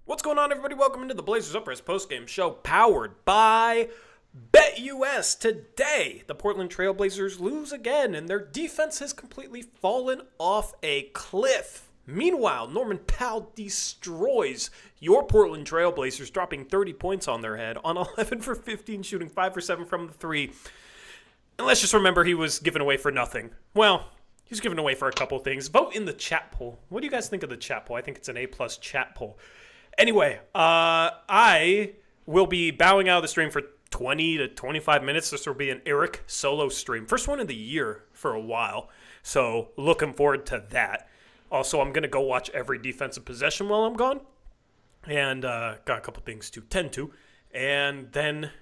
What's going on, everybody? Welcome into the Blazers Uprise Postgame show powered by BetUS. Today, the Portland Trail Blazers lose again, and their defense has completely fallen off a cliff. Meanwhile, Norman Powell destroys your Portland Trail Blazers, dropping 30 points on their head on 11 for 15, shooting 5 for 7 from the three. And let's just remember he was given away for nothing. Well, he was given away for a couple things. Vote in the chat poll. What do you guys think of the chat poll? I think it's an A+ chat poll. Anyway, I will be bowing out of the stream for 20 to 25 minutes. This will be an Eric solo stream. First one of the year for a while. So looking forward to that. Also, I'm going to go watch every defensive possession while I'm gone. And got a couple things to tend to. And then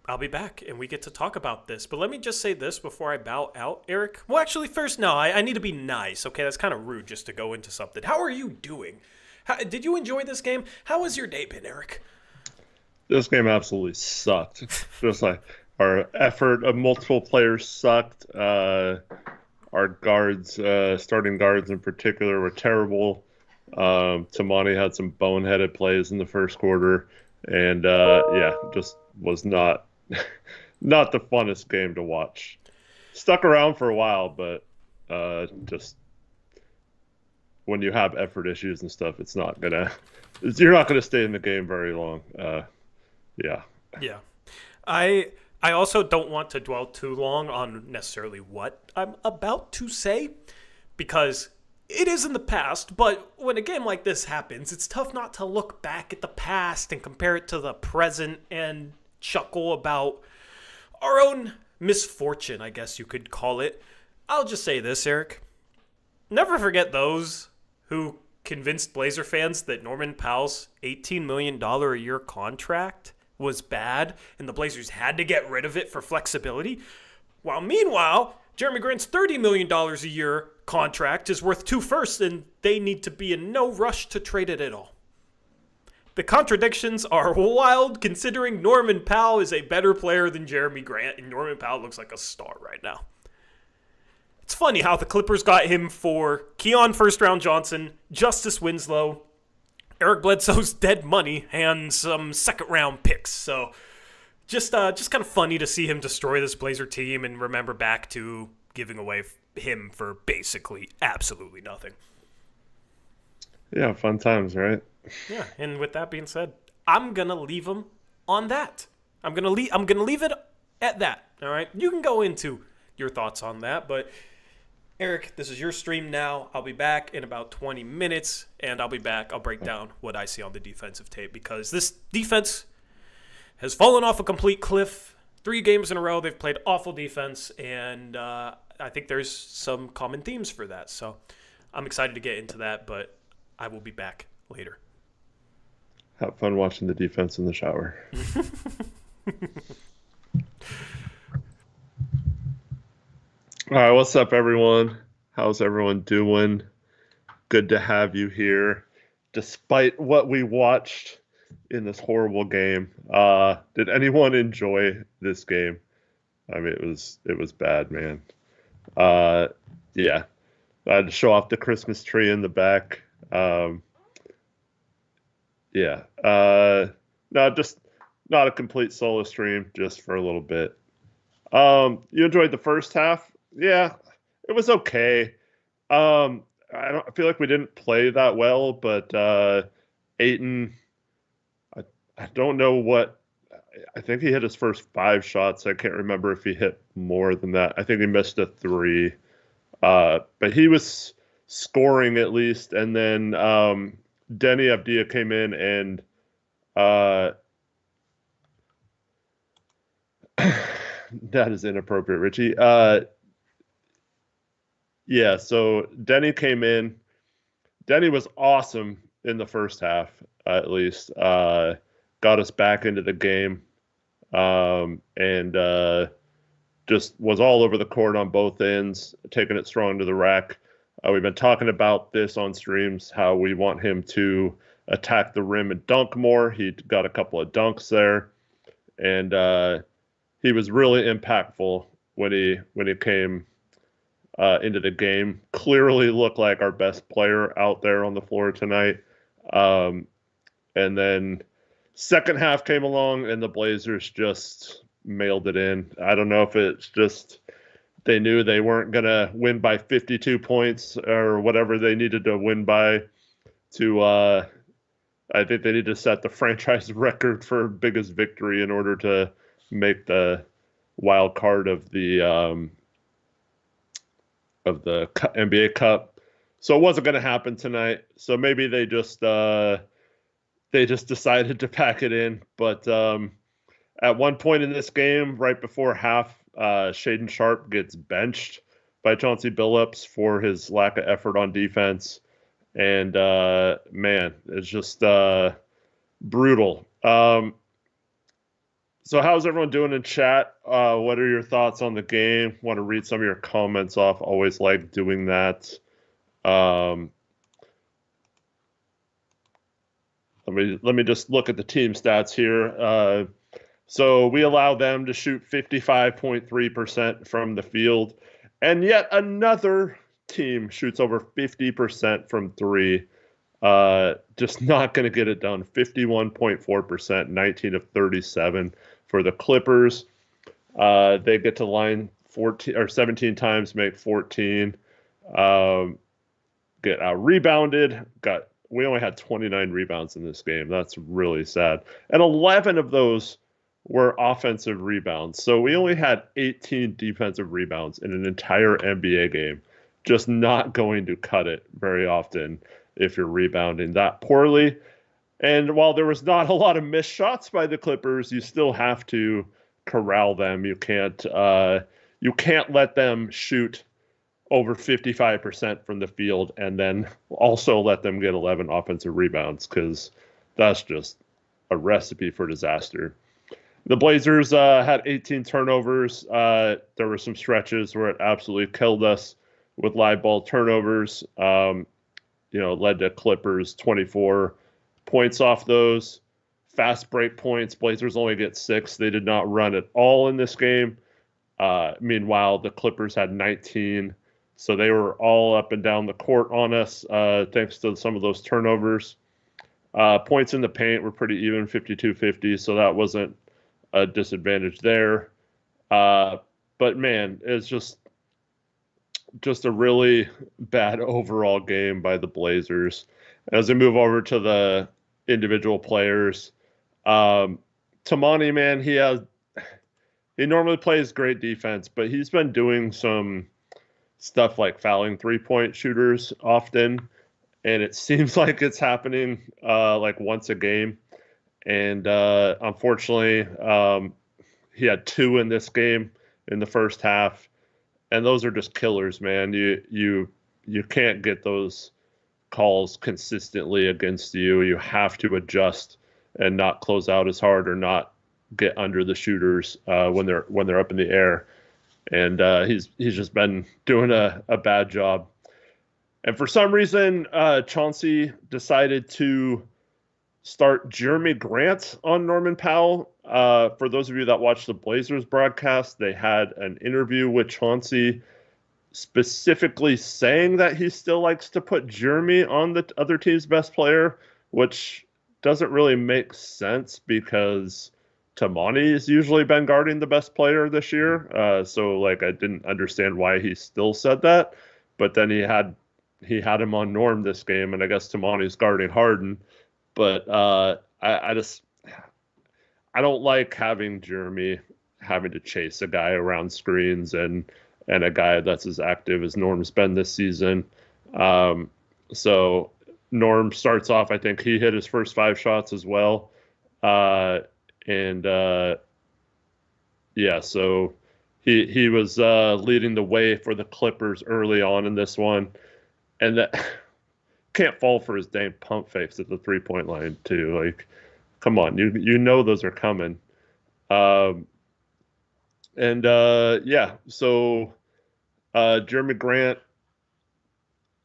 I'll be back and we get to talk about this. But let me just say this before I bow out, Eric. Well, actually, first, no, I need to be nice. Okay, that's kind of rude just to go into something. How are you doing? Did you enjoy this game? How has your day been, Eric? This game absolutely sucked. Just like our effort of multiple players sucked. Our guards, starting guards in particular, were terrible. Tamani had some boneheaded plays in the first quarter, and just was not not the funnest game to watch. Stuck around for a while, but just when you have effort issues and stuff, you're not gonna stay in the game very long. Yeah. I also don't want to dwell too long on necessarily what I'm about to say, because it is in the past, but when a game like this happens, it's tough not to look back at the past and compare it to the present and chuckle about our own misfortune, I guess you could call it. I'll just say this, Eric. Never forget those who convinced Blazer fans that Norman Powell's $18 million a year contract was bad and the Blazers had to get rid of it for flexibility. While meanwhile, Jeremy Grant's $30 million a year contract is worth 2 firsts and they need to be in no rush to trade it at all. The contradictions are wild considering Norman Powell is a better player than Jeremy Grant, and Norman Powell looks like a star right now. It's funny how the Clippers got him for Keon first-round Johnson, Justice Winslow, Eric Bledsoe's dead money, and some second-round picks. So just kind of funny to see him destroy this Blazer team and remember back to giving away him for basically absolutely nothing. Yeah, fun times, right? Yeah, and with that being said, I'm gonna leave him on that. I'm gonna leave it at that. All right, you can go into your thoughts on that, but Eric, this is your stream now. I'll be back in about 20 minutes, and I'll be back. I'll break down what I see on the defensive tape, because this defense has fallen off a complete cliff. 3 games in a row, they've played awful defense, and I think there's some common themes for that. So I'm excited to get into that, but I will be back later. Have fun watching the defense in the shower. All right, what's up, everyone? How's everyone doing? Good to have you here. Despite what we watched in this horrible game, did anyone enjoy this game? I mean, it was bad, man. Yeah, I had to show off the Christmas tree in the back. No, just not a complete solo stream, just for a little bit. You enjoyed the first half? Yeah, it was okay. I feel like we didn't play that well, but Ayton, I don't know what. I think he hit his first 5 shots. I can't remember if he hit more than that. I think he missed a 3. But he was scoring at least, and then Denny Avdia came in and that is inappropriate, Richie. Yeah, so Denny came in. Denny was awesome in the first half, at least. Got us back into the game, and just was all over the court on both ends, taking it strong to the rack. We've been talking about this on streams, how we want him to attack the rim and dunk more. He got a couple of dunks there, and he was really impactful when he came into the game. Clearly looked like our best player out there on the floor tonight. And then second half came along and the Blazers just mailed it in. I don't know if it's just they knew they weren't going to win by 52 points or whatever they needed to win by to I think they need to set the franchise record for biggest victory in order to make the wild card of the NBA Cup. So it wasn't going to happen tonight. So maybe they just decided to pack it in. But at one point in this game, right before half, Shaden Sharp gets benched by Chauncey Billups for his lack of effort on defense. And man, it's just brutal. So how's everyone doing in chat? What are your thoughts on the game? Want to read some of your comments off? Always like doing that. Let me just look at the team stats here. So we allow them to shoot 55.3% from the field, and yet another team shoots over 50% from three. Just not going to get it done. 51.4%, 19 of 37 for the Clippers. They get to line 14 or 17 times, make 14. Get out rebounded. We only had 29 rebounds in this game. That's really sad. And 11 of those were offensive rebounds. So we only had 18 defensive rebounds in an entire NBA game. Just not going to cut it very often if you're rebounding that poorly. And while there was not a lot of missed shots by the Clippers, you still have to corral them. You can't let them shoot over 55% from the field and then also let them get 11 offensive rebounds, because that's just a recipe for disaster. The Blazers had 18 turnovers. There were some stretches where it absolutely killed us with live ball turnovers. Led to Clippers 24 points off those. Fast break points, Blazers only get 6. They did not run at all in this game. Meanwhile, the Clippers had 19. So they were all up and down the court on us, thanks to some of those turnovers. Points in the paint were pretty even, 52-50, so that wasn't a disadvantage there. But man, it's just a really bad overall game by the Blazers. As we move over to the individual players, Tamani, man, he normally plays great defense, but he's been doing some stuff like fouling three-point shooters often, and it seems like it's happening like once a game. And unfortunately, he had 2 in this game in the first half, and those are just killers, man. You can't get those calls consistently against you. You have to adjust and not close out as hard or not get under the shooters when they're up in the air. And he's just been doing a bad job. And for some reason, Chauncey decided to start Jeremy Grant on Norman Powell. For those of you that watched the Blazers broadcast, they had an interview with Chauncey specifically saying that he still likes to put Jeremy on the other team's best player, which doesn't really make sense because Tamani has usually been guarding the best player this year. So I didn't understand why he still said that, but then he had him on Norm this game, and I guess Tamani's guarding Harden. But I don't like having Jeremy having to chase a guy around screens and a guy that's as active as Norm's been this season. So Norm starts off, I think he hit his first 5 shots as well. So he was leading the way for the Clippers early on in this one. And that can't fall for his dang pump fakes at the 3-point line too. Come on, you know those are coming. So Jeremy Grant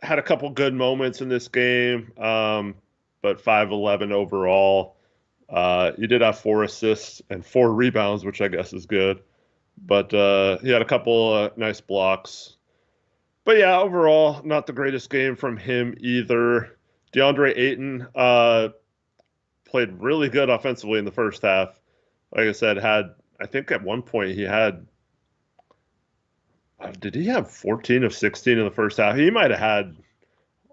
had a couple good moments in this game, but 5-11 overall. He did have 4 assists and 4 rebounds, which I guess is good. But he had a couple nice blocks. But yeah, overall, not the greatest game from him either. DeAndre Ayton played really good offensively in the first half. Like I said, I think at one point he had did he have 14 of 16 in the first half? He might have had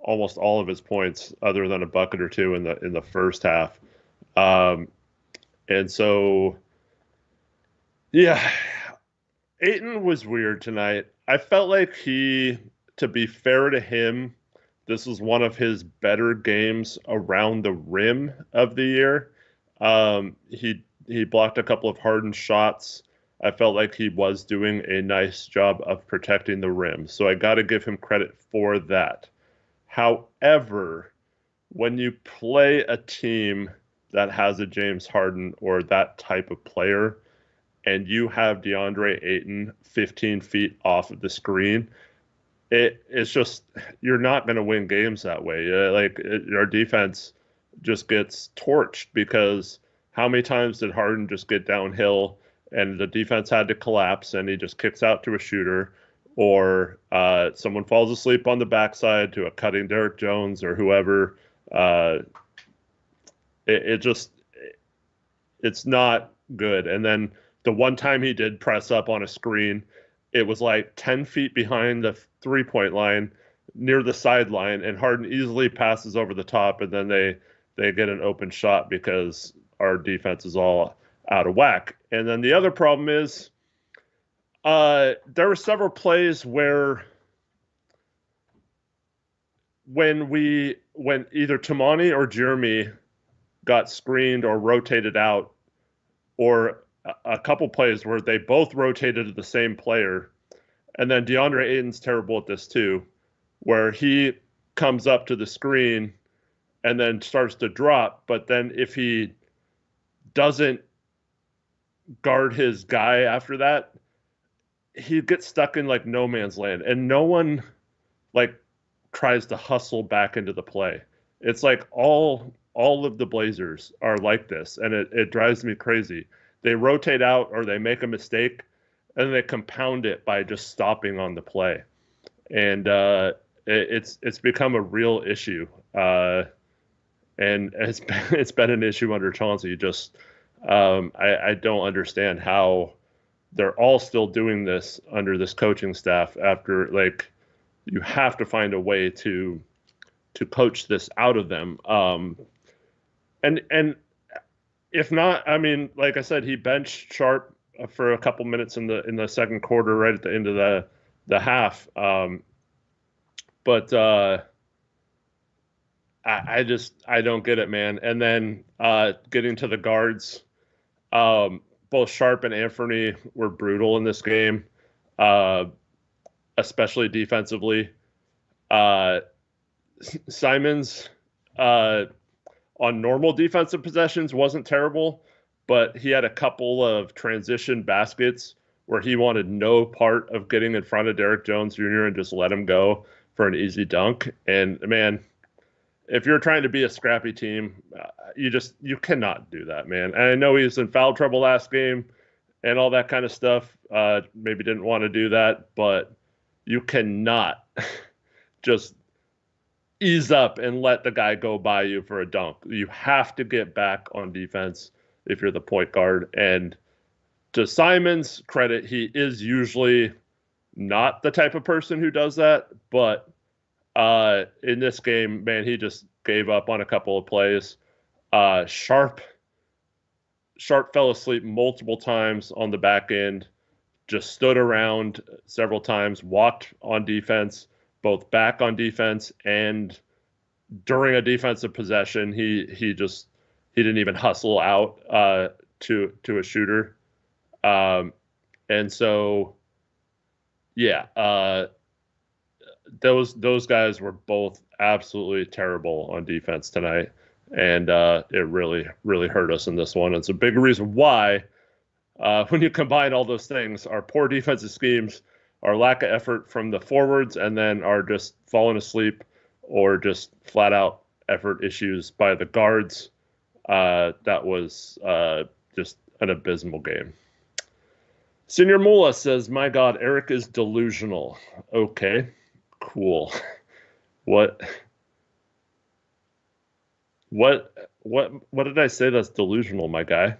almost all of his points, other than a bucket or two in the first half. Um, and so, yeah, Aiton was weird tonight. I felt like to be fair to him, this was one of his better games around the rim of the year. He blocked a couple of hardened shots. I felt like he was doing a nice job of protecting the rim. So I got to give him credit for that. However, when you play a team that has a James Harden or that type of player, and you have DeAndre Ayton 15 feet off of the screen, it's just you're not going to win games that way. Our defense just gets torched because how many times did Harden just get downhill and the defense had to collapse and he just kicks out to a shooter, or someone falls asleep on the backside to a cutting Derek Jones or whoever. It's not good. And then the one time he did press up on a screen, it was like 10 feet behind the 3-point line near the sideline, and Harden easily passes over the top, and then they get an open shot because our defense is all out of whack. And then the other problem is there were several plays where when either Tamani or Jeremy got screened or rotated out, or a couple plays where they both rotated to the same player. And then DeAndre Ayton's terrible at this too, where he comes up to the screen and then starts to drop. But then if he doesn't guard his guy after that, he gets stuck in like no man's land, and no one like tries to hustle back into the play. It's like all of the Blazers are like this, and it drives me crazy. They rotate out or they make a mistake, and they compound it by just stopping on the play, and it's become a real issue. And it's been an issue under Chauncey. Just I don't understand how they're all still doing this under this coaching staff. After, like, you have to find a way to coach this out of them. And if not, I mean, like I said, he benched Sharp for a couple minutes in the second quarter, right at the end of the half. But I don't get it, man. And then getting to the guards, both Sharp and Anthony were brutal in this game, especially defensively. Simons on normal defensive possessions wasn't terrible, but he had a couple of transition baskets where he wanted no part of getting in front of Derek Jones Jr. and just let him go for an easy dunk. And man, if you're trying to be a scrappy team, you cannot do that, man. And I know he was in foul trouble last game and all that kind of stuff. Maybe didn't want to do that, but you cannot just ease up and let the guy go by you for a dunk. You have to get back on defense if you're the point guard. And to Simon's credit, he is usually not the type of person who does that, but in this game, man, he just gave up on a couple of plays. Sharp fell asleep multiple times on the back end, just stood around several times, walked on defense, both back on defense and during a defensive possession. He didn't even hustle out to a shooter. And so, yeah, those guys were both absolutely terrible on defense tonight, and it really, really hurt us in this one. It's a big reason why, when you combine all those things, our poor defensive schemes, our lack of effort from the forwards, and then our just falling asleep or just flat out effort issues by the guards, that was just an abysmal game. Senior Mula says, "My God, Eric is delusional." Okay, cool. What What did I say that's delusional, my guy?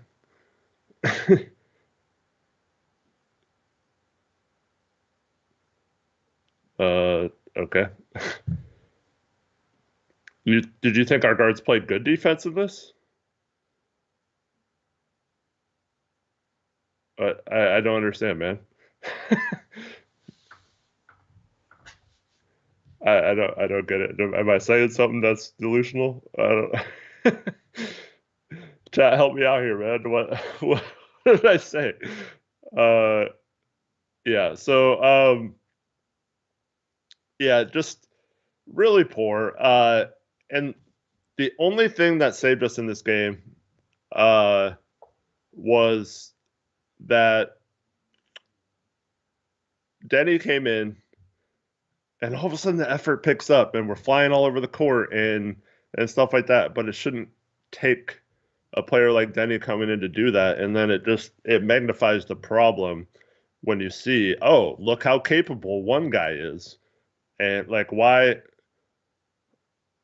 Okay. Did you think our guards played good defense in this? I don't understand, man. I don't get it. Am I saying something that's delusional? I don't. Chat, help me out here, man. What did I say? Uh, yeah. So yeah, just really poor. And the only thing that saved us in this game, uh, was that Denny came in, and all of a sudden the effort picks up, and we're flying all over the court and stuff like that. But it shouldn't take a player like Denny coming in to do that, and then it magnifies the problem when you see, oh, look how capable one guy is, and like why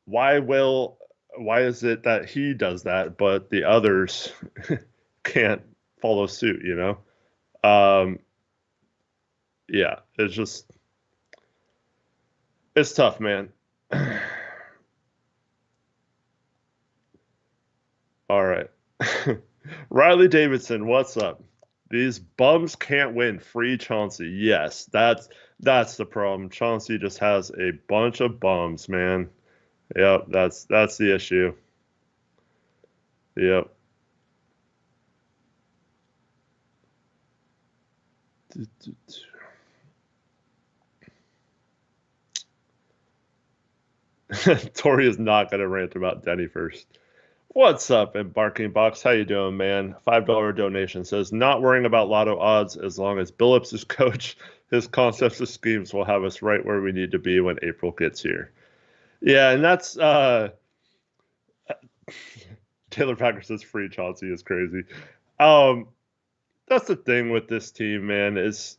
will why is it that he does that but the others can't follow suit, you know? Um, yeah, it's tough, man. All right. Riley Davidson, what's up? These bums can't win. Free Chauncey. Yes, that's the problem. Chauncey just has a bunch of bums, man. Yep, that's the issue. Yep. Tori is not gonna rant about Denny first. What's up, Embarking Box? How you doing, man? $5 donation says not worrying about lotto odds as long as Billups is coach. His concepts and schemes will have us right where we need to be when April gets here. Yeah, and that's Taylor Packer says free Chauncey is crazy. Um, that's the thing with this team, man, is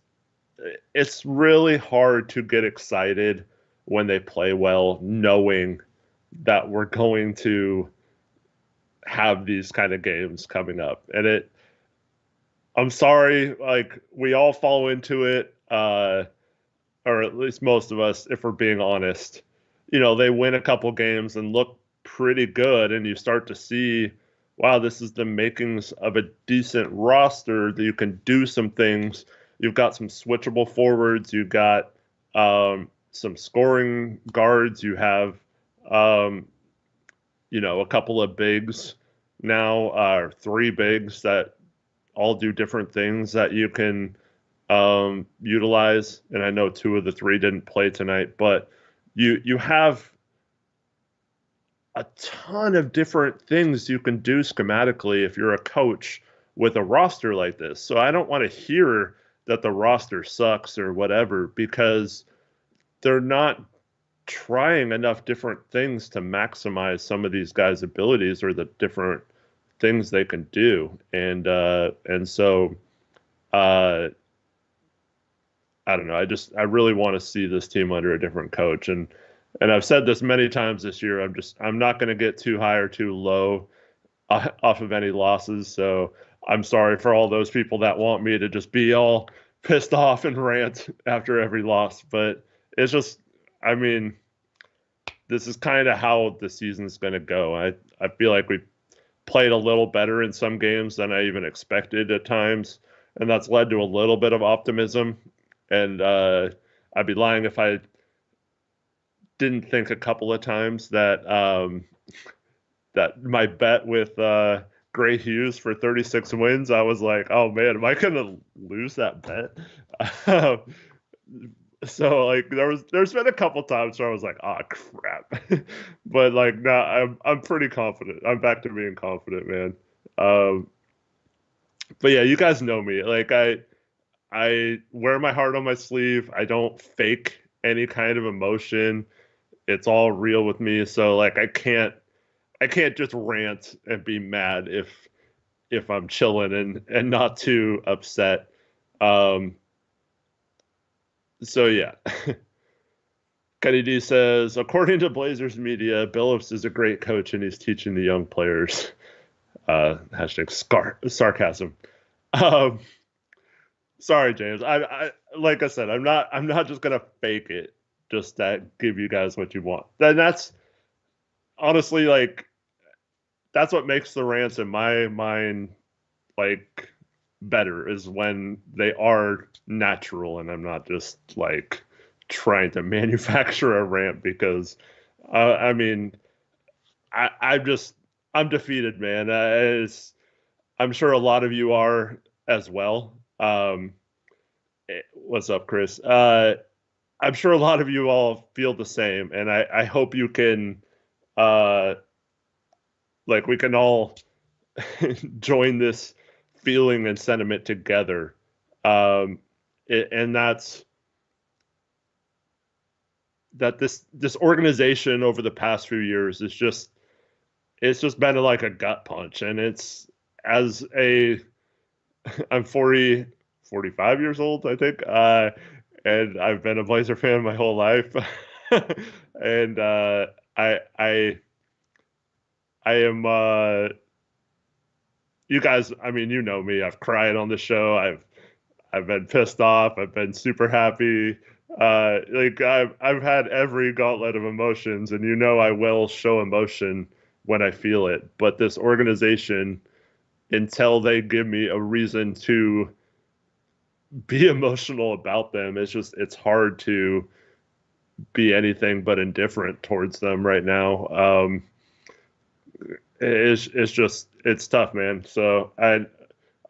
it's really hard to get excited when they play well, knowing that we're going to have these kind of games coming up. And I'm sorry, like we all fall into it, or at least most of us, if we're being honest. You know, they win a couple games and look pretty good, and you start to see, wow, this is the makings of a decent roster that you can do some things. You've got some switchable forwards, you've got some scoring guards, you have, um, a couple of bigs now, three bigs that all do different things that you can utilize. And I know two of the three didn't play tonight, but you have a ton of different things you can do schematically if you're a coach with a roster like this. So I don't want to hear that the roster sucks or whatever because they're not trying enough different things to maximize some of these guys' abilities or the different things they can do. And so uh I don't know. I really want to see this team under a different coach. And I've said this many times this year. I'm not going to get too high or too low off of any losses. So I'm sorry for all those people that want me to just be all pissed off and rant after every loss. But it's just, I mean, this is kind of how the season's going to go. I feel like we played a little better in some games than I even expected at times, and that's led to a little bit of optimism. And I'd be lying if I didn't think a couple of times that my bet with Gray Hughes for 36 wins, I was like, oh man, am I gonna lose that bet? So like there's been a couple times where I was like, oh crap. But like now I'm pretty confident. I'm back to being confident, man. Um, but yeah, you guys know me. Like I wear my heart on my sleeve. I don't fake any kind of emotion. It's all real with me. So like I can't just rant and be mad if I'm chilling and not too upset. Um so yeah. Kenny D says, according to Blazers media, Billups is a great coach and he's teaching the young players. Hashtag sarcasm. Um, sorry, James. I like I said, I'm not just gonna fake it just to give you guys what you want. And that's honestly like that's what makes the rants in my mind like better is when they are natural and I'm not just like trying to manufacture a rant because I mean I'm just I'm defeated, man. I'm sure a lot of you are as well. What's up, Chris? I'm sure a lot of you all feel the same, and I hope you can uh, like we can all join this feeling and sentiment together. And that's that this organization over the past few years is just it's just been like a gut punch, and it's as a I'm 45 years old, I think, and I've been a Blazer fan my whole life, and I am you guys. I mean, you know me. I've cried on the show. I've been pissed off. I've been super happy. Like I've had every gauntlet of emotions, and you know I will show emotion when I feel it. But this organization, until they give me a reason to be emotional about them, it's hard to be anything but indifferent towards them right now. It's just it's tough, man. So I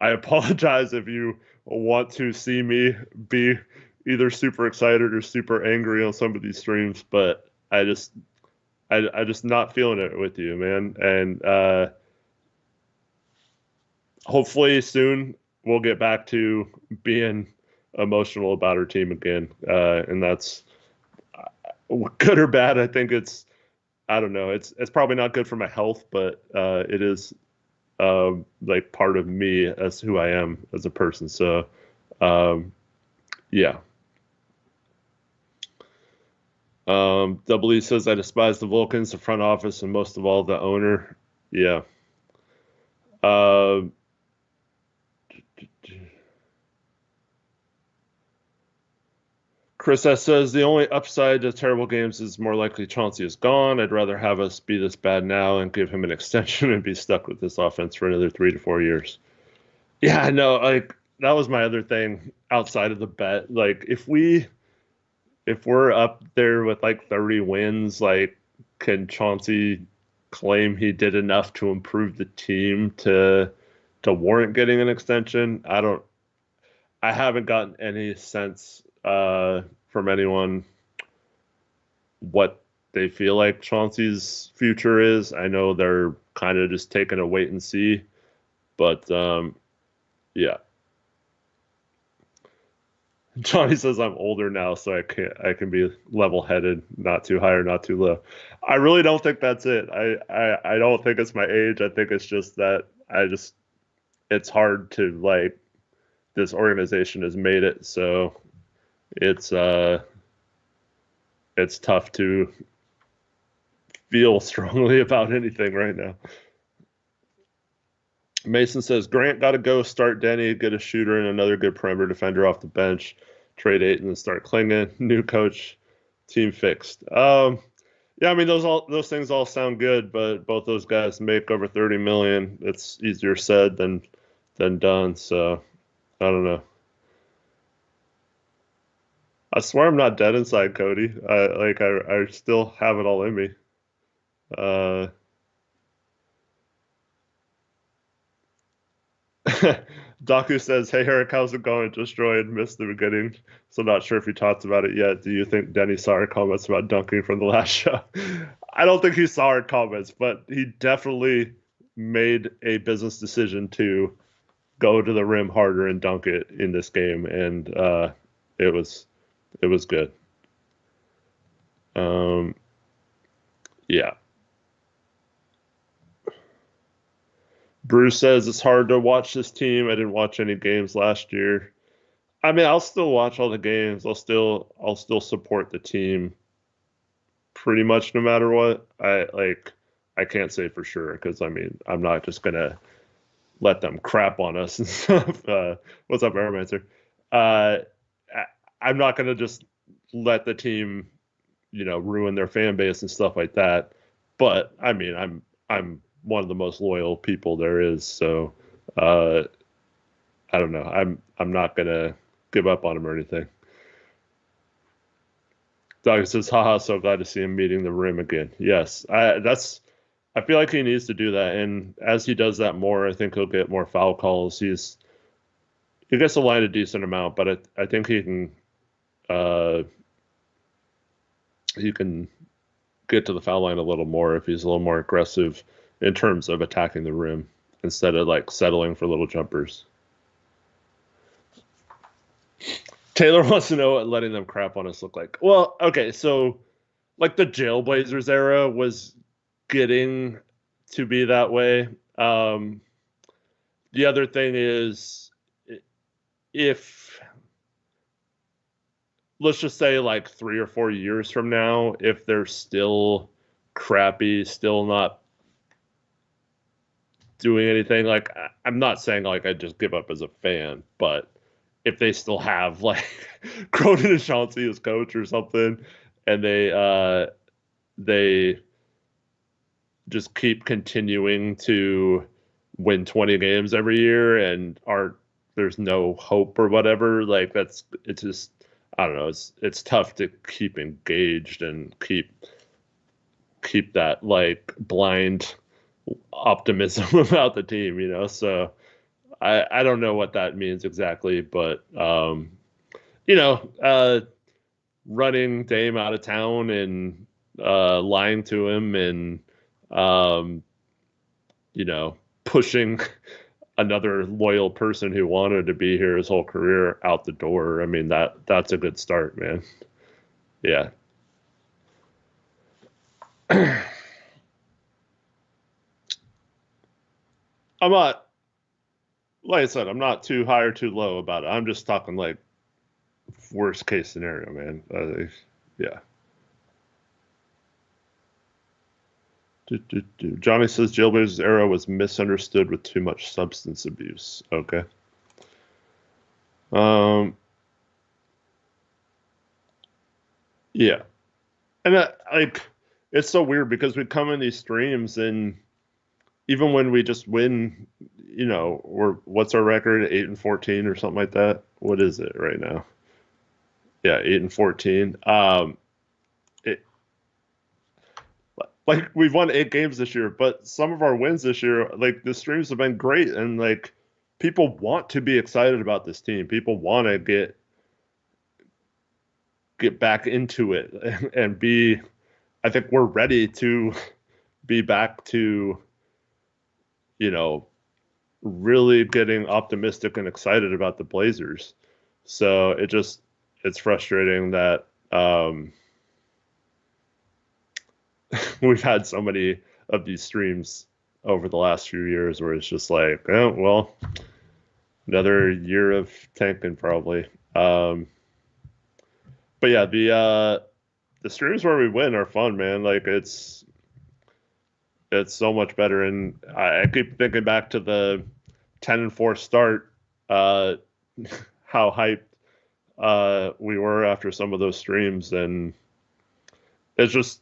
apologize if you want to see me be either super excited or super angry on some of these streams, but I just not feeling it with you, man. And hopefully soon we'll get back to being emotional about our team again. And that's good or bad. I think I don't know. It's probably not good for my health, but it is like part of me as who I am as a person. So, yeah. Double E says I despise the Vulcans, the front office, and most of all the owner. Yeah. Chris S says the only upside to terrible games is more likely Chauncey is gone. I'd rather have us be this bad now and give him an extension and be stuck with this offense for another 3 to 4 years. Yeah, I know. Like that was my other thing outside of the bet. Like if we're up there with like 30 wins, like can Chauncey claim he did enough to improve the team to warrant getting an extension? I haven't gotten any sense from anyone what they feel like Chauncey's future is. I know they're kind of just taking a wait and see, but yeah. Johnny says I'm older now, so I can be level headed, not too high or not too low. I really don't think that's it. I don't think it's my age. I think it's just that it's hard to like this organization has made it so it's it's tough to feel strongly about anything right now. Mason says Grant got to go start Denny, get a shooter and another good perimeter defender off the bench, trade Ayton and start clinging. New coach, team fixed. Yeah, I mean those things all sound good, but both those guys make over 30 million. It's easier said than done. So I don't know. I swear I'm not dead inside, Cody. I still have it all in me. Uh, Daku says, "Hey Eric, how's it going? Just joined, missed the beginning, so not sure if you talked about it yet. Do you think Denny saw our comments about dunking from the last show? I don't think he saw our comments, but he definitely made a business decision to go to the rim harder and dunk it in this game, and it was good. Yeah." Bruce says it's hard to watch this team. I didn't watch any games last year. I mean, I'll still watch all the games. I'll still support the team. pretty much no matter what. I can't say for sure because I mean I'm not just gonna let them crap on us and stuff. What's up, Airmancer? Uh, I'm not gonna just let the team, ruin their fan base and stuff like that. But I mean, I'm one of the most loyal people there is, so uh, I don't know. I'm not gonna give up on him or anything. Doug says, haha, so glad to see him meeting the rim again. Yes, I feel like he needs to do that, and as he does that more, I think he'll get more foul calls. He gets the line a decent amount, but I think uh he can get to the foul line a little more if he's a little more aggressive in terms of attacking the rim instead of like settling for little jumpers. Taylor wants to know what letting them crap on us look like. Well, okay, so like the Jailblazers era was getting to be that way. The other thing is, if let's just say like 3 or 4 years from now, if they're still crappy, still not doing anything, like I'm not saying like I just give up as a fan, but if they still have like Cronin and Chauncey as coach or something, and they just keep continuing to win 20 games every year and there's no hope or whatever, like it's just I don't know, it's tough to keep engaged and keep that like blind optimism about the team, so I don't know what that means exactly, but you know, uh, running Dame out of town and lying to him and um, pushing another loyal person who wanted to be here his whole career out the door. I mean that's a good start, man. Yeah. I'm not like I said, I'm not too high or too low about it. I'm just talking like worst case scenario, man. Yeah. Johnny says Jailblazers era was misunderstood with too much substance abuse. Okay. Um. Yeah. And like, it's so weird because we come in these streams and even when we just win, what's our record? 8-14 or something like that. What is it right now? Yeah, 8-14. It like we've won 8 games this year, but some of our wins this year, like the streams have been great, and like people want to be excited about this team. People want to get back into it and be. I think we're ready to be back to, you know, really getting optimistic and excited about the Blazers. So it's frustrating that we've had so many of these streams over the last few years where it's just like, oh, well, another year of tanking probably. But yeah, the streams where we win are fun, man. Like it's so much better, and I keep thinking back to the 10-4 start. How hyped we were after some of those streams, and it's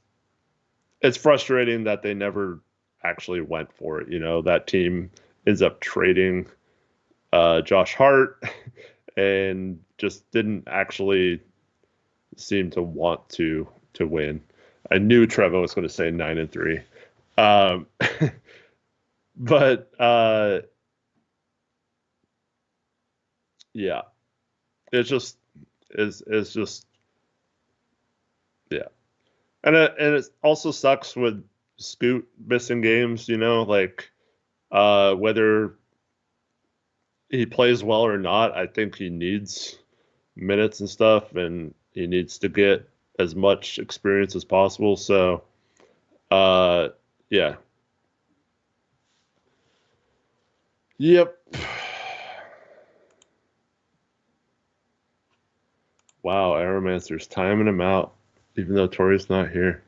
it's frustrating that they never actually went for it. That team ends up trading Josh Hart and just didn't actually seem to want to win. I knew Trevor was going to say 9-3, but yeah, it's just yeah, and it also sucks with Scoot missing games. Like whether he plays well or not, I think he needs minutes and stuff, and he needs to get as much experience as possible. So, yeah. Yep. Wow, Aeromancer's timing him out, even though Tori's not here.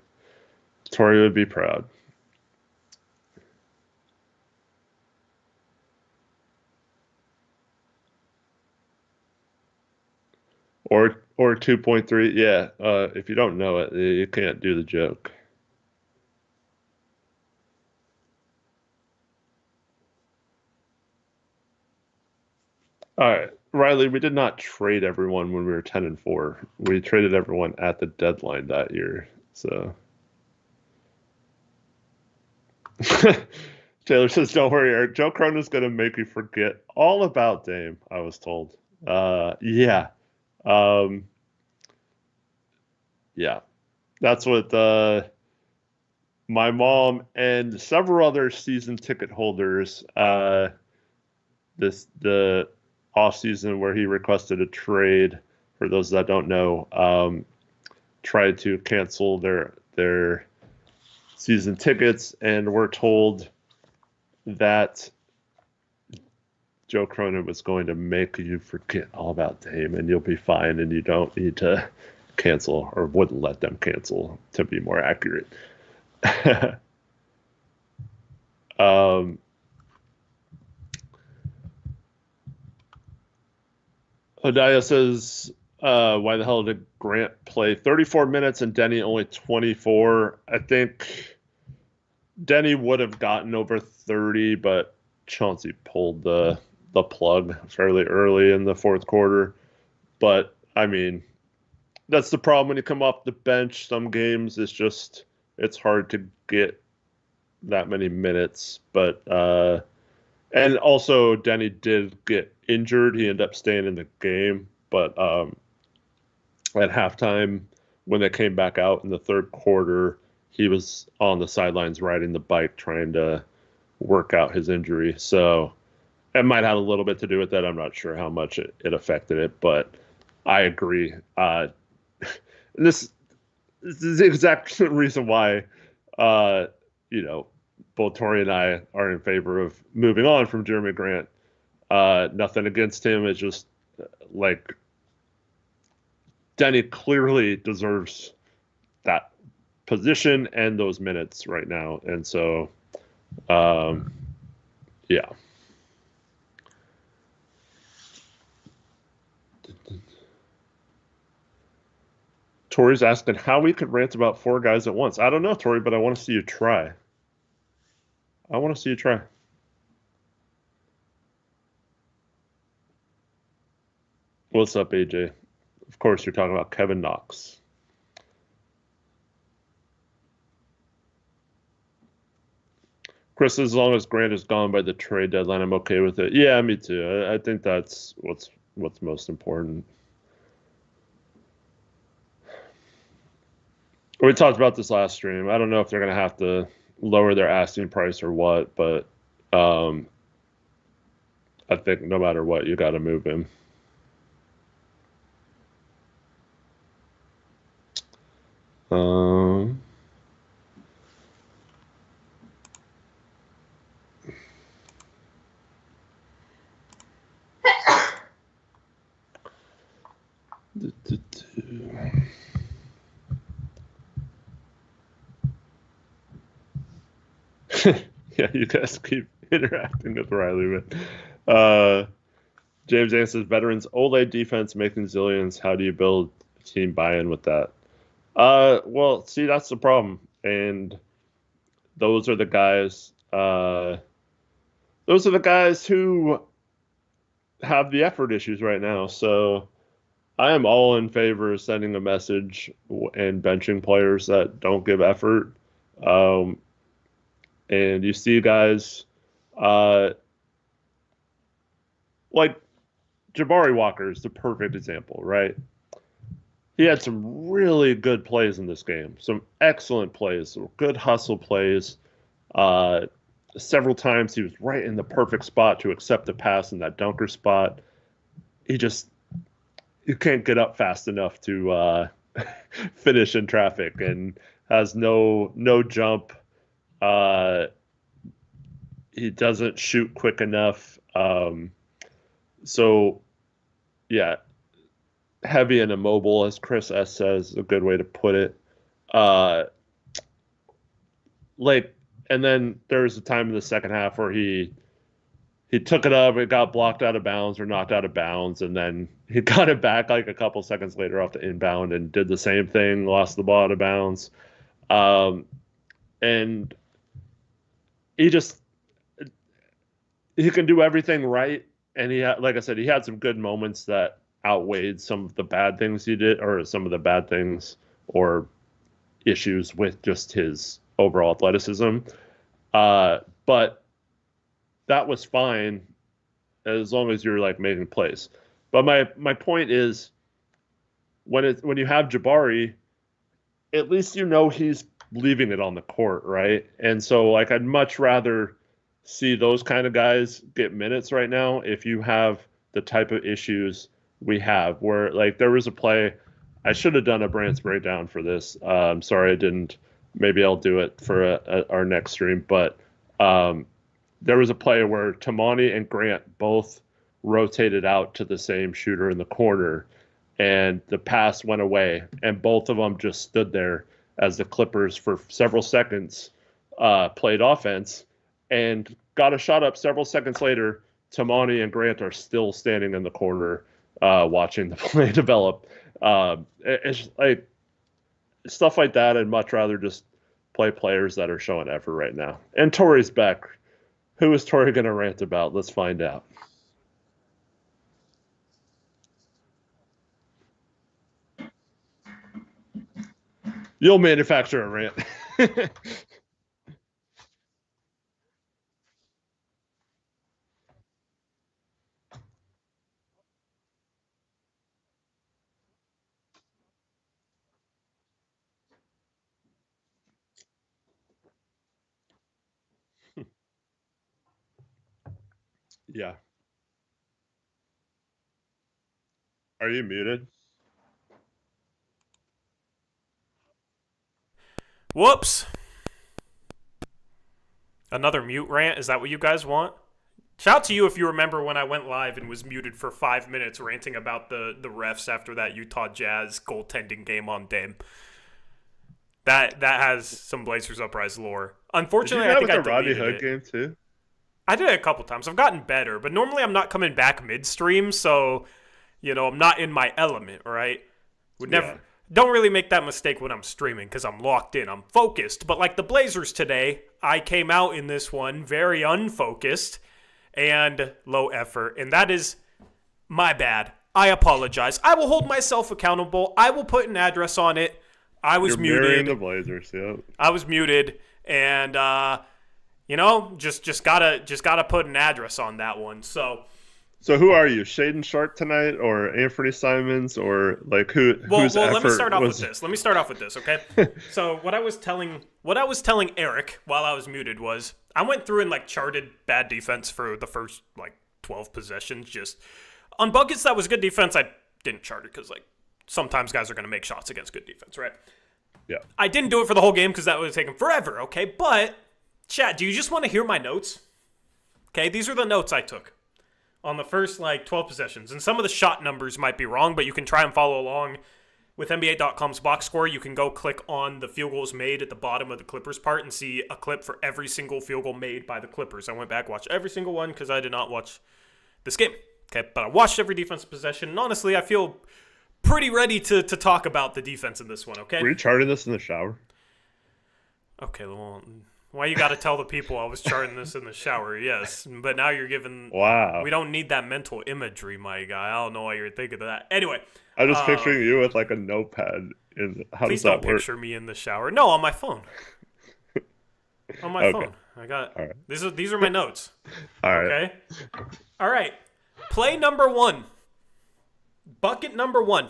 Tori would be proud. Or 2.3. Yeah. If you don't know it, you can't do the joke. All right, Riley. We did not trade everyone when we were 10-4. We traded everyone at the deadline that year. So Taylor says, "Don't worry, Eric. Joe Cronin's gonna make you forget all about Dame." I was told. Yeah. Um, yeah. That's what my mom and several other season ticket holders the off season where he requested a trade. For those that don't know, tried to cancel their season tickets and were told that Joe Cronin was going to make you forget all about Dame and you'll be fine and you don't need to cancel, or wouldn't let them cancel, to be more accurate. um, Odia says, why the hell did Grant play 34 minutes and Denny only 24? I think Denny would have gotten over 30, but Chauncey pulled the plug fairly early in the fourth quarter. But I mean, that's the problem when you come off the bench. Some games it's hard to get that many minutes. But and also Denny did get injured. He ended up staying in the game, but at halftime when they came back out in the third quarter, he was on the sidelines riding the bike trying to work out his injury. So it might have a little bit to do with that. I'm not sure how much it affected it, but I agree. This is the exact reason why, you know, both Tori and I are in favor of moving on from Jeremy Grant. Nothing against him. It's just like Denny clearly deserves that position and those minutes right now. And so, yeah. Tori's asking how we could rant about four guys at once. I don't know, Tori, but I want to see you try. I want to see you try. What's up, AJ? Of course, you're talking about Kevin Knox. Chris, as long as Grant is gone by the trade deadline, I'm okay with it. Yeah, me too. I think that's what's most important. We talked about this last stream. I don't know if they're going to have to lower their asking price or what, but I think no matter what, you got to move him. Yeah, you guys keep interacting with Riley, but James Ann says veterans OLED defense making zillions. How do you build team buy-in with that? Well, see, that's the problem, and those are the guys. Those are the guys who have the effort issues right now. So I am all in favor of sending a message and benching players that don't give effort. And you see guys like Jabari Walker is the perfect example, right? He had some really good plays in this game, some excellent plays, some good hustle plays. Several times he was right in the perfect spot to accept the pass in that dunker spot. You can't get up fast enough to finish in traffic, and has no jump. He doesn't shoot quick enough. So, yeah, heavy and immobile, as Chris S says, a good way to put it. like, and then there was a time in the second half where he took it up, it got blocked out of bounds or knocked out of bounds, and then he got it back like a couple seconds later off the inbound and did the same thing, lost the ball out of bounds. And he just he can do everything right, and like I said, he had some good moments that outweighed some of the bad things he did, or some of the bad things or issues with just his overall athleticism. But that was fine as long as you're like making plays. But my point is, when you have Jabari, at least you know he's leaving it on the court, right? And so like I'd much rather see those kind of guys get minutes right now if you have the type of issues we have, where like there was a play, I should have done a Brandt's breakdown for this. I'm sorry I didn't. Maybe I'll do it for our next stream. But there was a play where Tamani and Grant both rotated out to the same shooter in the corner, and the pass went away, and both of them just stood there as the Clippers for several seconds played offense and got a shot up several seconds later. Tamani and Grant are still standing in the corner watching the play develop. It's like stuff like that. I'd much rather just play players that are showing effort right now. And Torrey's back. Who is Torrey going to rant about? Let's find out. You'll manufacture a rant. Yeah. Are you muted? Whoops. Another mute rant? Is that what you guys want? Shout out to you if you remember when I went live and was muted for 5 minutes ranting about the refs after that Utah Jazz goaltending game on Dame. That has some Blazers Uprise lore. Unfortunately, I think I Rodney deleted Hood game too. I did it a couple times. I've gotten better, but normally I'm not coming back midstream, so I'm not in my element, right? Don't really make that mistake when I'm streaming because I'm locked in. I'm focused. But like the Blazers today, I came out in this one very unfocused and low effort, and that is my bad. I apologize. I will hold myself accountable. I will put an address on it. I was muted. Mirroring the Blazers, yeah. I was muted, and just gotta put an address on that one. So who are you, Shaden Sharp tonight, or Anthony Simons, or like who? Well, let me start off with this. Okay. So what I was telling Eric while I was muted was I went through and like charted bad defense for the first like 12 possessions. Just on buckets that was good defense, I didn't chart it because like sometimes guys are going to make shots against good defense, right? Yeah. I didn't do it for the whole game because that would have taken forever. Okay, but chat, do you just want to hear my notes? Okay, these are the notes I took on the first, 12 possessions. And some of the shot numbers might be wrong, but you can try and follow along with NBA.com's box score. You can go click on the field goals made at the bottom of the Clippers part and see a clip for every single field goal made by the Clippers. I went back, watched every single one because I did not watch this game. Okay, but I watched every defensive possession, and honestly, I feel pretty ready to talk about the defense in this one, okay? Were you charting this in the shower? Okay, well, why you got to tell the people I was charting this in the shower? Yes, but now you're giving... Wow. We don't need that mental imagery, my guy. I don't know why you're thinking of that. Anyway. I'm just picturing you with like a notepad. How does that work? Please don't picture me in the shower. No, on my phone. On my phone. I got... All right. These are my notes. All right. Okay? All right. Play number 1. Bucket number 1.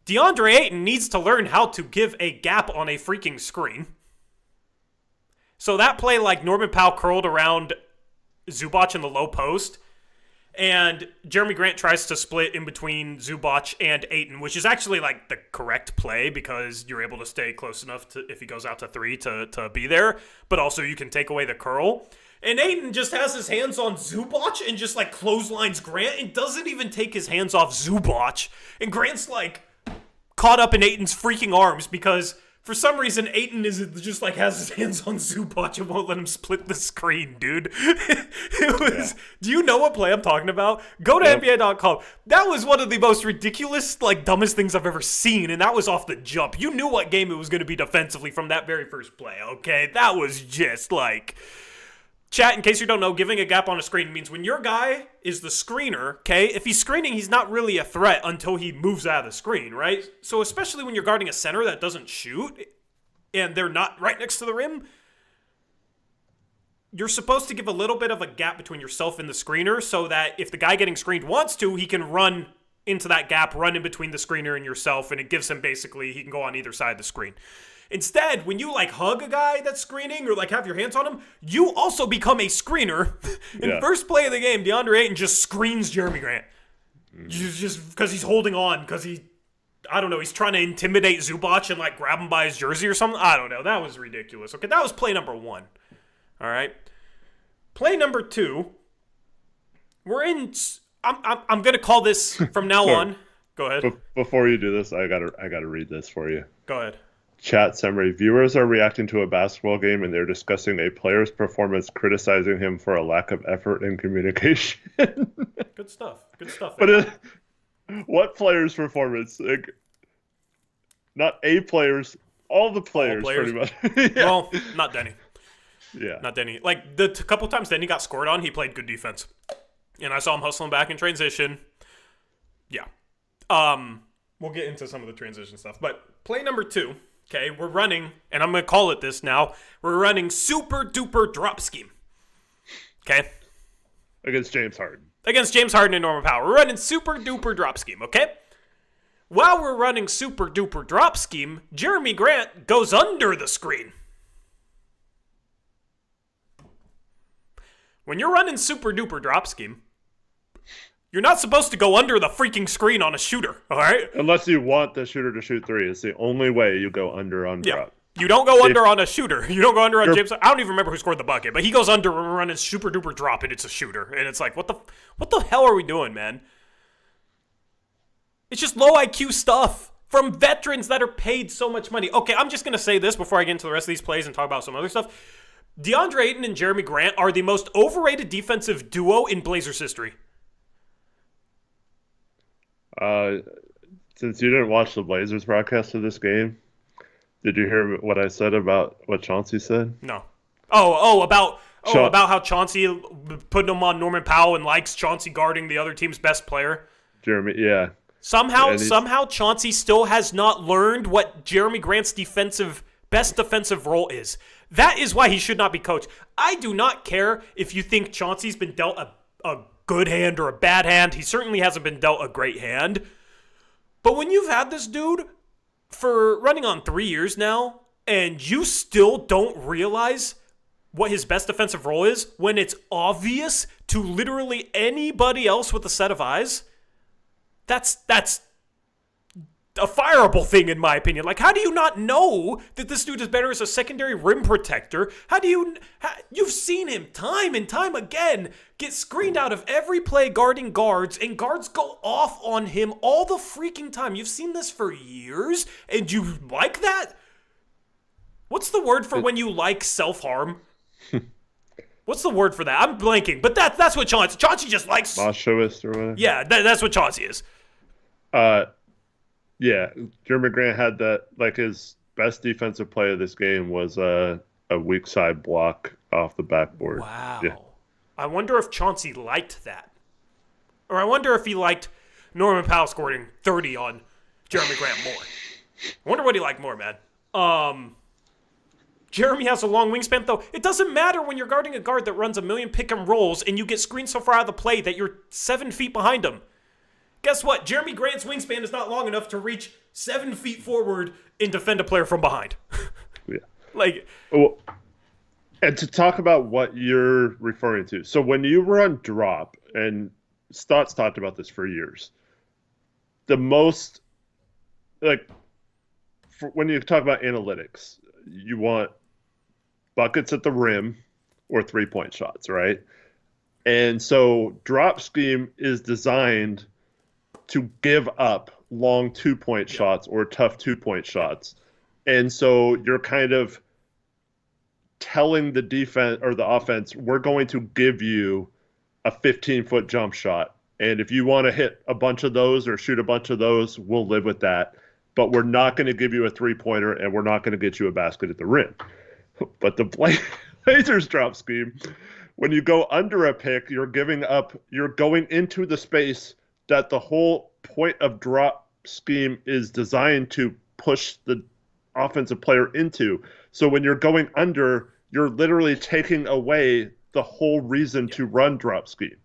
DeAndre Ayton needs to learn how to give a gap on a freaking screen. So that play, like Norman Powell curled around Zubac in the low post, and Jeremy Grant tries to split in between Zubac and Ayton, which is actually like the correct play because you're able to stay close enough to, if he goes out to 3, to be there, but also you can take away the curl. And Ayton just has his hands on Zubac and just like clotheslines Grant and doesn't even take his hands off Zubac. And Grant's like caught up in Ayton's freaking arms because For some reason, Aiton is just like has his hands on Zubac and won't let him split the screen, dude. It was. Yeah. Do you know what play I'm talking about? Go to NBA.com. That was one of the most ridiculous, like dumbest things I've ever seen, and that was off the jump. You knew what game it was going to be defensively from that very first play. Okay, that was just like. Chat, in case you don't know, giving a gap on a screen means when your guy is the screener, okay, if he's screening, he's not really a threat until he moves out of the screen, right? So especially when you're guarding a center that doesn't shoot and they're not right next to the rim, you're supposed to give a little bit of a gap between yourself and the screener so that if the guy getting screened wants to, he can run into that gap, run in between the screener and yourself, and it gives him basically, he can go on either side of the screen. Instead, when you like hug a guy that's screening or like have your hands on him, you also become a screener. In first play of the game, DeAndre Ayton just screens Jeremy Grant. Just because he's holding on, because I don't know, he's trying to intimidate Zubac and like grab him by his jersey or something. I don't know. That was ridiculous. Okay, that was play number 1. All right. Play number 2. We're in. I'm gonna call this from now on. Go ahead. Before you do this, I gotta read this for you. Go ahead. Chat summary. Viewers are reacting to a basketball game and they're discussing a player's performance, criticizing him for a lack of effort and communication. Good stuff. Good stuff. But what player's performance? Like, not a player's, all the players, pretty much. Yeah. Well, not Denny. Yeah. Not Denny. Like, the couple times Denny got scored on, he played good defense. And I saw him hustling back in transition. Yeah. We'll get into some of the transition stuff. But play number 2. Okay, we're running, and I'm going to call it this now. We're running super duper drop scheme. Okay? Against James Harden. Against James Harden and Norman Powell. We're running super duper drop scheme, okay? While we're running super duper drop scheme, Jeremy Grant goes under the screen. When you're running super duper drop scheme, you're not supposed to go under the freaking screen on a shooter, all right? Unless you want the shooter to shoot 3. It's the only way you go under on drop. You don't go under on a shooter. You don't go under on James. I don't even remember who scored the bucket, but he goes under when we're running super duper drop and it's a shooter. And it's like, what the hell are we doing, man? It's just low IQ stuff from veterans that are paid so much money. Okay, I'm just going to say this before I get into the rest of these plays and talk about some other stuff. DeAndre Ayton and Jeremy Grant are the most overrated defensive duo in Blazers history. Since you didn't watch the Blazers broadcast of this game, did you hear what I said about what Chauncey said? No. About how Chauncey putting him on Norman Powell and likes Chauncey guarding the other team's best player? Jeremy, yeah. Somehow Chauncey still has not learned what Jeremy Grant's best defensive role is. That is why he should not be coached. I do not care if you think Chauncey's been dealt a good hand or a bad hand. He certainly hasn't been dealt a great hand. But when you've had this dude for running on 3 years now, and you still don't realize what his best defensive role is when it's obvious to literally anybody else with a set of eyes, that's a fireable thing in my opinion. Like, how do you not know that this dude is better as a secondary rim protector? You've seen him time and time again get screened out of every play guarding guards, and guards go off on him all the freaking time. You've seen this for years, and you like that? What's the word for when you like self-harm? What's the word for that? I'm blanking, but that's what Chauncey just likes. Machoist or whatever? Yeah, that's what Chauncey is. Yeah, Jeremy Grant had that, like, his best defensive play of this game was a weak side block off the backboard. Wow. Yeah. I wonder if Chauncey liked that. Or I wonder if he liked Norman Powell scoring 30 on Jeremy Grant more. I wonder what he liked more, man. Jeremy has a long wingspan, though. It doesn't matter when you're guarding a guard that runs a million pick and rolls and you get screened so far out of the play that you're 7 feet behind him. Guess what? Jeremy Grant's wingspan is not long enough to reach 7 feet forward and defend a player from behind. Yeah. Like, well, and to talk about what you're referring to. So when you run drop, and Stott's talked about this for years, the most, like, when you talk about analytics, you want buckets at the rim or 3-point shots, right? And so drop scheme is designed to give up long 2-point shots or tough 2-point shots. And so you're kind of telling the defense or the offense, we're going to give you a 15-foot jump shot. And if you want to hit a bunch of those or shoot a bunch of those, we'll live with that. But we're not going to give you a three-pointer, and we're not going to get you a basket at the rim. But the Blazers drop scheme, when you go under a pick, you're going into the space that the whole point of drop scheme is designed to push the offensive player into. So when you're going under, you're literally taking away the whole reason to run drop scheme.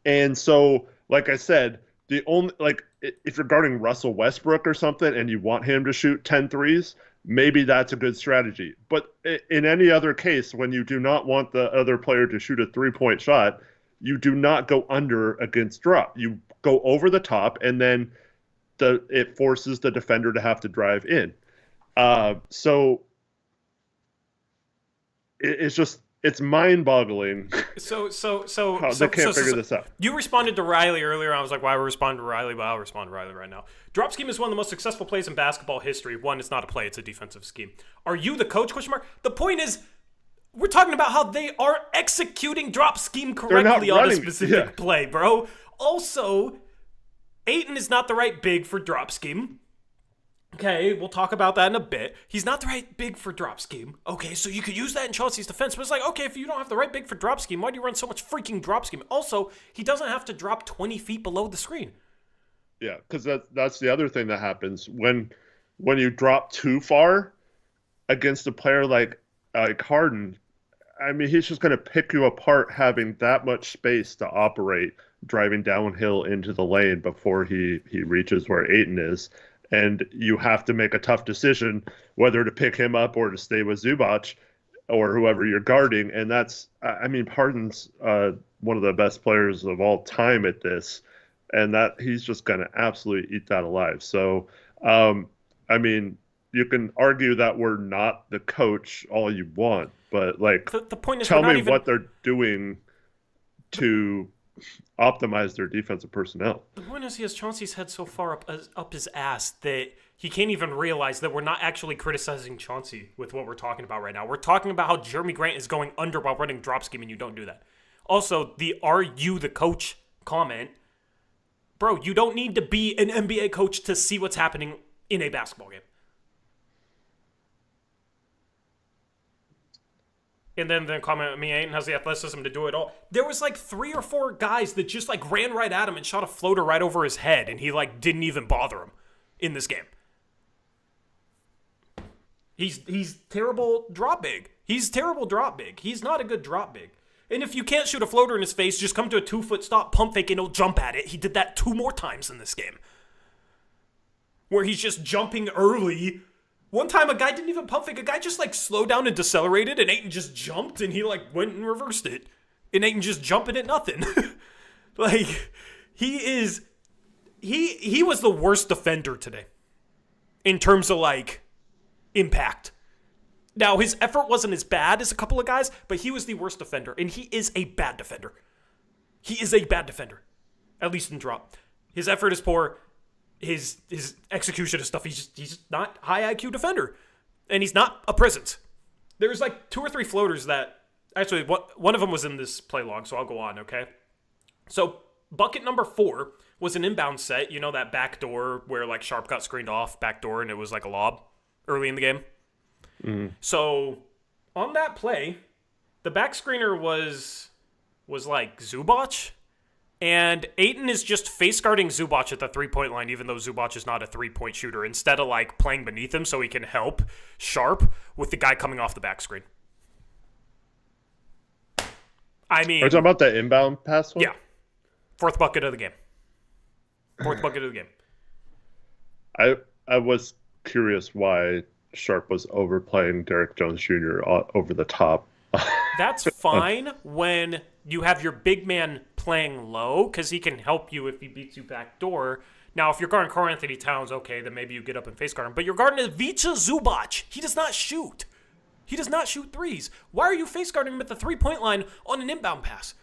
And so, like I said, the only, like, if you're guarding Russell Westbrook or something and you want him to shoot 10 threes, maybe that's a good strategy. But in any other case, when you do not want the other player to shoot a 3-point shot, you do not go under against drop. You go over the top, and then it forces the defender to have to drive in. So it's mind-boggling. So how they can't figure this out. You responded to Riley earlier. I was like, why would I respond to Riley? Well, I'll respond to Riley right now. Drop scheme is one of the most successful plays in basketball history. One, it's not a play, it's a defensive scheme. Are you the coach? ? The point is, we're talking about how they are executing drop scheme correctly on a specific play, bro. Also, Ayton is not the right big for drop scheme. Okay, we'll talk about that in a bit. He's not the right big for drop scheme. Okay, so you could use that in Chelsea's defense, but it's like, okay, if you don't have the right big for drop scheme, why do you run so much freaking drop scheme? Also, he doesn't have to drop 20 feet below the screen. Yeah, because that's the other thing that happens. When you drop too far against a player like Harden, I mean, he's just going to pick you apart having that much space to operate, driving downhill into the lane before he reaches where Ayton is. And you have to make a tough decision whether to pick him up or to stay with Zubac or whoever you're guarding. And that's, I mean, Harden's one of the best players of all time at this, and that he's just going to absolutely eat that alive. So, I mean, you can argue that we're not the coach all you want, but like, the point is, tell me what they're doing to optimize their defensive personnel. The point is, he has Chauncey's head so far up his ass that he can't even realize that we're not actually criticizing Chauncey with what we're talking about right now. We're talking about how Jeremy Grant is going under while running drop scheme, and you don't do that. Also, the "are you the coach" comment, bro, you don't need to be an NBA coach to see what's happening in a basketball game. And then the comment, I mean, Ayton has the athleticism to do it all. There was like 3 or 4 guys that just like ran right at him and shot a floater right over his head, and he like didn't even bother him in this game. He's terrible drop big. He's terrible drop big. He's not a good drop big. And if you can't shoot a floater in his face, just come to a 2-foot stop, pump fake, and he'll jump at it. He did that 2 more times in this game, where he's just jumping early. One time, a guy didn't even pump fake. A guy just, like, slowed down and decelerated, and Ayton just jumped, and he, like, went and reversed it. And Ayton just jumping at nothing. Like, he was the worst defender today in terms of, like, impact. Now, his effort wasn't as bad as a couple of guys, but he was the worst defender, and he is a bad defender. He is a bad defender, at least in drop. His effort is poor. His execution of stuff, he's not high IQ defender, and he's not a presence. There's like 2 or 3 floaters that actually one of them was in this play log, so I'll go on. Okay, so bucket number 4 was an inbound set. You know, that back door where like Sharp got screened off back door, and it was like a lob early in the game. Mm-hmm. So on that play, the back screener was like Zubac. And Ayton is just face guarding Zubac at the 3-point line, even though Zubac is not a 3-point shooter, instead of like playing beneath him so he can help Sharp with the guy coming off the back screen. I mean, are you talking about that inbound pass one? Yeah. 4th bucket of the game. 4th bucket of the game. I was curious why Sharp was overplaying Derek Jones Jr. over the top. That's fine when you have your big man playing low, because he can help you if he beats you back door. Now, if you're guarding Karl Anthony Towns, okay, then maybe you get up and face guard him. But you're guarding Ivica Zubac. He does not shoot. He does not shoot threes. Why are you face guarding him at the 3-point line on an inbound pass?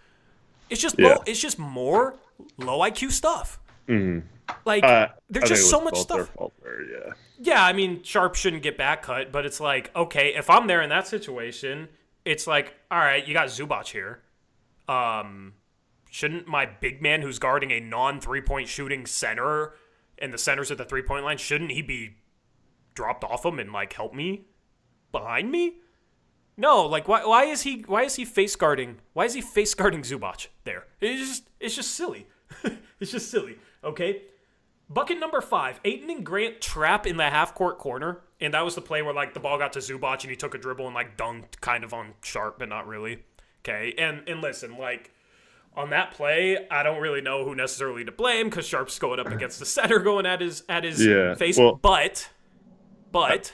It's just low. It's just more low IQ stuff. Mm-hmm. Like, there's just so much stuff. Their fault there, yeah. Yeah, I mean, Sharp shouldn't get back cut, but it's like, okay, if I'm there in that situation, it's like, all right, you got Zubac here. Shouldn't my big man who's guarding a non-3-point shooting center and the center's at the 3-point line, shouldn't he be dropped off him and like help me behind me? No, like why is he face guarding? Why is he face guarding Zubac there? It's just silly. It's just silly. Okay. Bucket number 5, Ayton and Grant trap in the half-court corner, and that was the play where, like, the ball got to Zubac, and he took a dribble and, like, dunked kind of on Sharp, but not really. Okay, and listen, like, on that play, I don't really know who necessarily to blame, because Sharp's going up against the center going at his face, well, but... But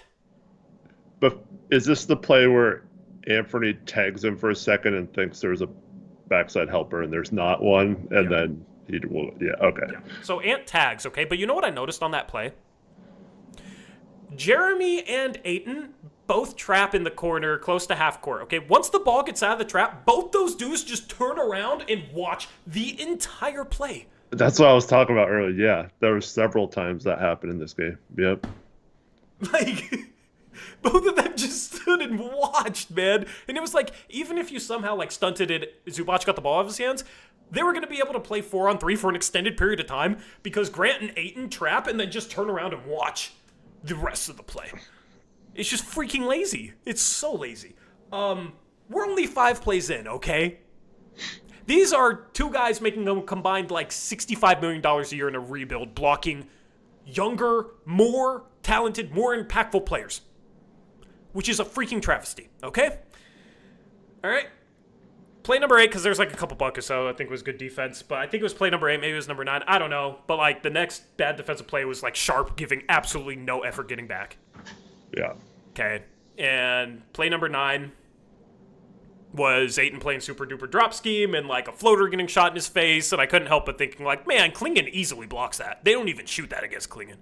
is this the play where Anthony tags him for a second and thinks there's a backside helper, and there's not one, and then... okay. Yeah. So Ant tags, okay? But you know what I noticed on that play? Jeremy and Ayton both trap in the corner close to half court, okay? Once the ball gets out of the trap, both those dudes just turn around and watch the entire play. That's what I was talking about earlier. Yeah, there were several times that happened in this game. Yep. Like, both of them just stood and watched, man. And it was like, even if you somehow, like, stunted it, Zubac got the ball out of his hands, they were going to be able to play 4-on-3 for an extended period of time because Grant and Ayton trap and then just turn around and watch the rest of the play. It's just freaking lazy. It's so lazy. We're only 5 plays in, okay? These are 2 guys making a combined like $65 million a year in a rebuild, blocking younger, more talented, more impactful players, which is a freaking travesty, okay? All right. Play number 8, because there's like a couple buckets, so I think it was good defense. But I think it was play number 8, maybe it was number 9. I don't know. But like the next bad defensive play was like Sharp giving absolutely no effort getting back. Yeah. Okay. And play number 9 was Ayton playing super duper drop scheme and like a floater getting shot in his face. And I couldn't help but thinking like, man, Klingon easily blocks that. They don't even shoot that against Klingon.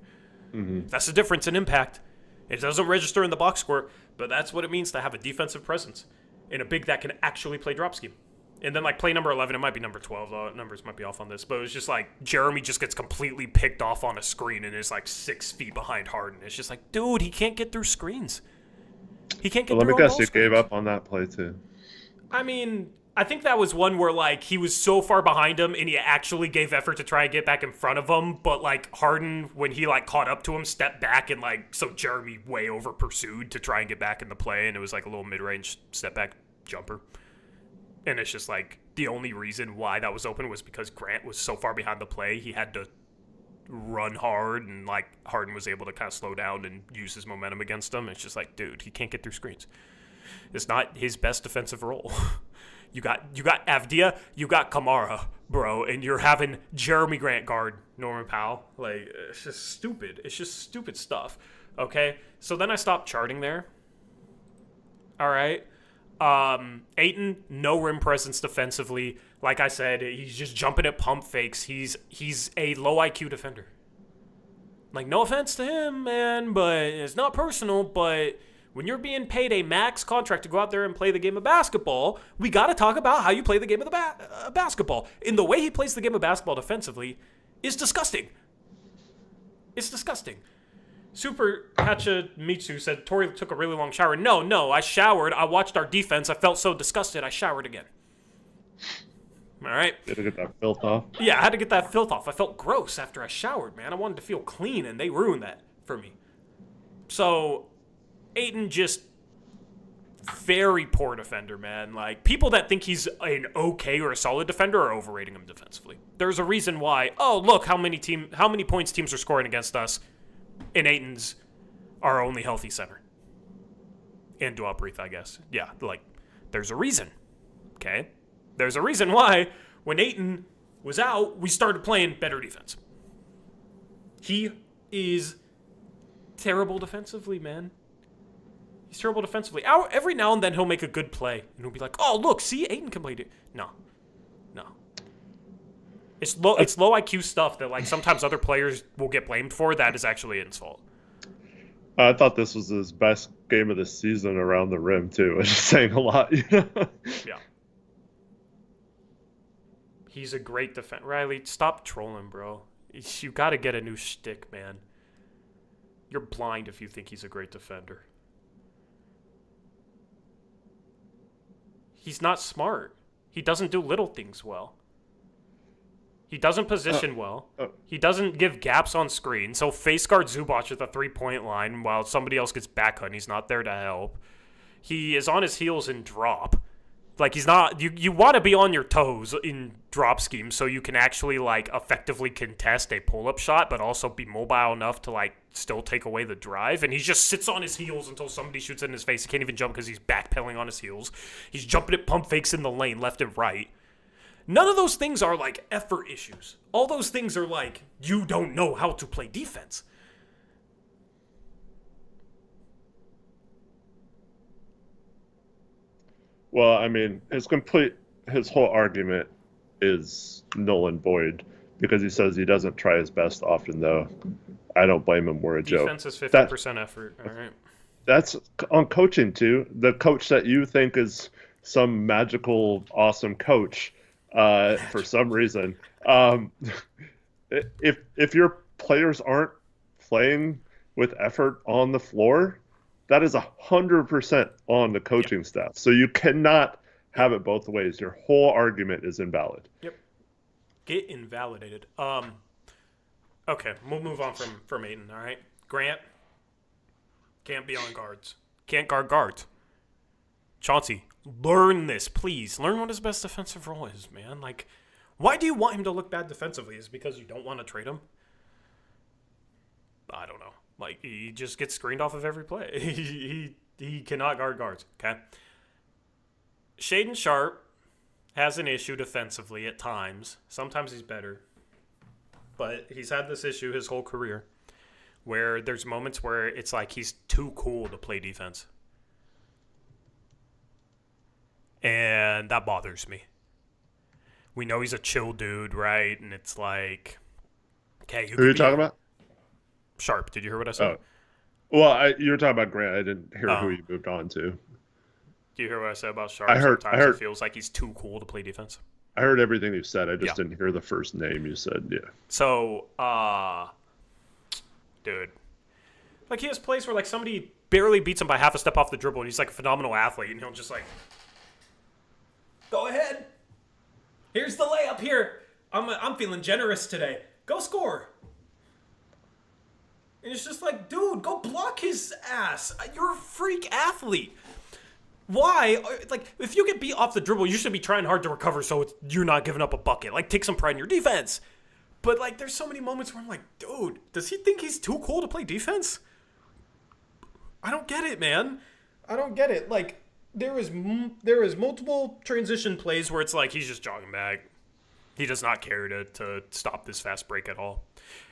Mm-hmm. That's the difference in impact. It doesn't register in the box score, but that's what it means to have a defensive presence in a big that can actually play drop scheme. And then, like, play number 11, it might be number 12, though. Numbers might be off on this. But it was just, like, Jeremy just gets completely picked off on a screen and is, like, 6 feet behind Harden. It's just like, dude, he can't get through screens. He can't get through Let me guess, you screens. gave up on that play, too. I mean, I think that was one where, like, he was so far behind him and he actually gave effort to try and get back in front of him. But, like, Harden, when he, like, caught up to him, stepped back and, like, so Jeremy way over pursued to try and get back in the play. And it was, like, a little mid-range step back jumper. And it's just like the only reason why that was open was because Grant was so far behind the play, he had to run hard, and like Harden was able to kind of slow down and use his momentum against him. It's just like, dude, he can't get through screens. It's not his best defensive role. You got Avdia, you got Kamara, bro, and you're having Jeremy Grant guard Norman Powell. Like, it's just stupid. It's just stupid stuff. Okay, so then I stopped charting there. All right. Ayton, no rim presence defensively. Like I said, he's just jumping at pump fakes. He's a low IQ defender. Like, no offense to him, man, but it's not personal, but when you're being paid a max contract to go out there and play the game of basketball, we got to talk about how you play the game of the basketball. And the way he plays the game of basketball defensively is disgusting. It's disgusting. Super Hachamitsu said, Tori took a really long shower. No, I showered. I watched our defense. I felt so disgusted, I showered again. All right. You had to get that filth off? Yeah, I had to get that filth off. I felt gross after I showered, man. I wanted to feel clean, and they ruined that for me. So, Ayton just very poor defender, man. Like, people that think he's an okay or a solid defender are overrating him defensively. There's a reason why, oh, look how many points teams are scoring against us. And Ayton's our only healthy center. And Duapreath, I guess. Yeah, like, there's a reason. Okay? There's a reason why, when Ayton was out, we started playing better defense. He is terrible defensively, man. He's terrible defensively. Every now and then he'll make a good play. And he'll be like, oh, look, see, Ayton can play it. No. It's low IQ stuff that, like, sometimes other players will get blamed for. That is actually Ayton's fault. I thought this was his best game of the season around the rim, too. It's saying a lot, you know? Yeah. He's a great defender. Riley, stop trolling, bro. You got to get a new shtick, man. You're blind if you think he's a great defender. He's not smart. He doesn't do little things well. He doesn't position well. He doesn't give gaps on screen. So face guard Zubac at the 3-point line while somebody else gets back cut and he's not there to help. He is on his heels in drop. Like, he's not... You want to be on your toes in drop schemes so you can actually, like, effectively contest a pull-up shot, but also be mobile enough to, like, still take away the drive. And he just sits on his heels until somebody shoots in his face. He can't even jump because he's backpedaling on his heels. He's jumping at pump fakes in the lane, left and right. None of those things are, like, effort issues. All those things are, like, you don't know how to play defense. Well, I mean, his whole argument is null and void because he says he doesn't try his best often, though. I don't blame him. We're a joke. Defense is 50% effort. All right. That's on coaching, too. The coach that you think is some magical, awesome coach, for some reason. If your players aren't playing with effort on the floor, that is 100% on the coaching staff. So you cannot have it both ways. Your whole argument is invalid. Yep. Get invalidated. Okay, we'll move on from Aiden, all right? Grant can't be on guards. Can't guard guards. Chauncey, learn this, please. Learn what his best defensive role is, man. Like, why do you want him to look bad defensively? Is it because you don't want to trade him? I don't know. Like, he just gets screened off of every play. He cannot guard guards, okay? Shaedon Sharpe has an issue defensively at times. Sometimes he's better. But he's had this issue his whole career where there's moments where it's like he's too cool to play defense. And that bothers me. We know he's a chill dude, right? And it's like, okay. Who are you talking about? Sharpe. Did you hear what I said? Well, you were talking about Grant. I didn't hear who you moved on to. Do you hear what I said about Sharpe? I heard. Sometimes it feels like he's too cool to play defense. I heard everything you said. I just didn't hear the first name you said. Yeah. So, dude, like he has plays where like somebody barely beats him by half a step off the dribble, and he's like a phenomenal athlete, and he'll just like, go ahead. Here's the layup here. I'm feeling generous today. Go score. And it's just like, dude, go block his ass. You're a freak athlete. Why? Like, if you get beat off the dribble, you should be trying hard to recover so you're not giving up a bucket. Like, take some pride in your defense. But, like, there's so many moments where I'm like, dude, does he think he's too cool to play defense? I don't get it, man. I don't get it. Like, there is multiple transition plays where it's like he's just jogging back. He does not care to stop this fast break at all.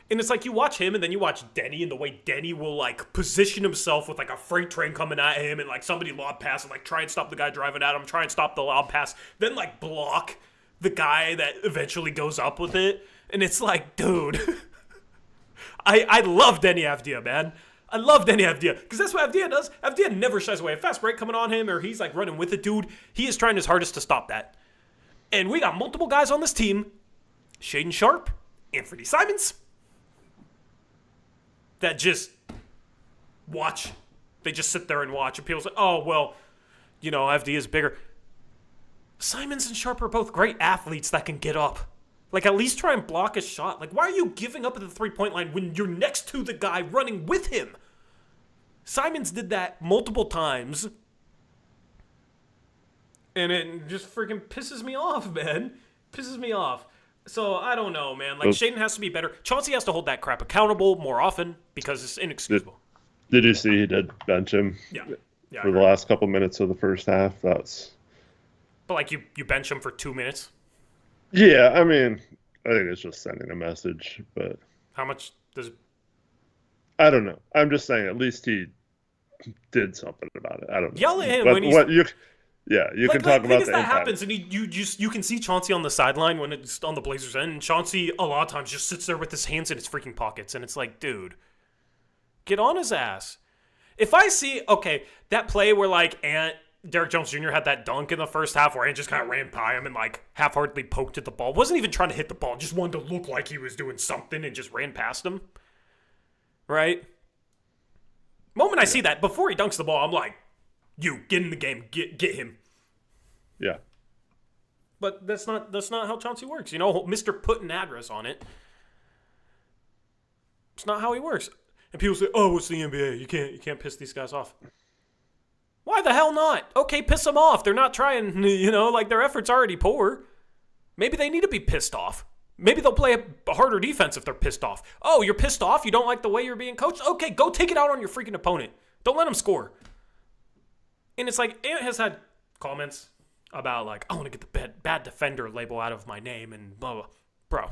And it's like you watch him and then you watch Denny and the way Denny will, like, position himself with, like, a freight train coming at him and, like, somebody lob pass and, like, try and stop the guy driving at him, try and stop the lob pass, then, like, block the guy that eventually goes up with it. And it's like, dude, I love Denny Avdia, man. I love Denny Avdia because that's what Avdia does. Avdia never shies away. A fast break coming on him or he's, like, running with it, dude. He is trying his hardest to stop that. And we got multiple guys on this team, Shaedon Sharpe, Anthony Simons, that just watch. They just sit there and watch. And people say, oh, well, you know, FD is bigger. Simons and Sharpe are both great athletes that can get up. Like, at least try and block a shot. Like, why are you giving up at the three-point line when you're next to the guy running with him? Simons did that multiple times. And it just freaking pisses me off, man. Pisses me off. So, I don't know, man. Like, Shaedon has to be better. Chauncey has to hold that crap accountable more often because it's inexcusable. Did you see he did bench him? Yeah, for the last couple minutes of the first half? But, like, you bench him for 2 minutes? Yeah, I mean, I think it's just sending a message, but... How much does... I don't know. I'm just saying at least he did something about it. I don't know. Yell at him when he's... Yeah, you can talk about the that happens, and you can see Chauncey on the sideline when it's on the Blazers' end, and Chauncey a lot of times just sits there with his hands in his freaking pockets, and it's like, dude, get on his ass. If I see, okay, that play where, like, Derek Jones Jr. had that dunk in the first half where Ant just kind of ran by him and, like, half-heartedly poked at the ball. Wasn't even trying to hit the ball, just wanted to look like he was doing something and just ran past him. Right? Moment I see that, before he dunks the ball, I'm like, you, get in the game. Get him. Yeah. But that's not how Chauncey works. You know, Mr. Putting address on it. It's not how he works. And people say, oh, it's the NBA. You can't piss these guys off. Why the hell not? Okay, piss them off. They're not trying, like their effort's already poor. Maybe they need to be pissed off. Maybe they'll play a harder defense if they're pissed off. Oh, you're pissed off? You don't like the way you're being coached? Okay, go take it out on your freaking opponent. Don't let them score. And it's like, Ant has had comments about like, I want to get the bad defender label out of my name and blah, blah. Bro,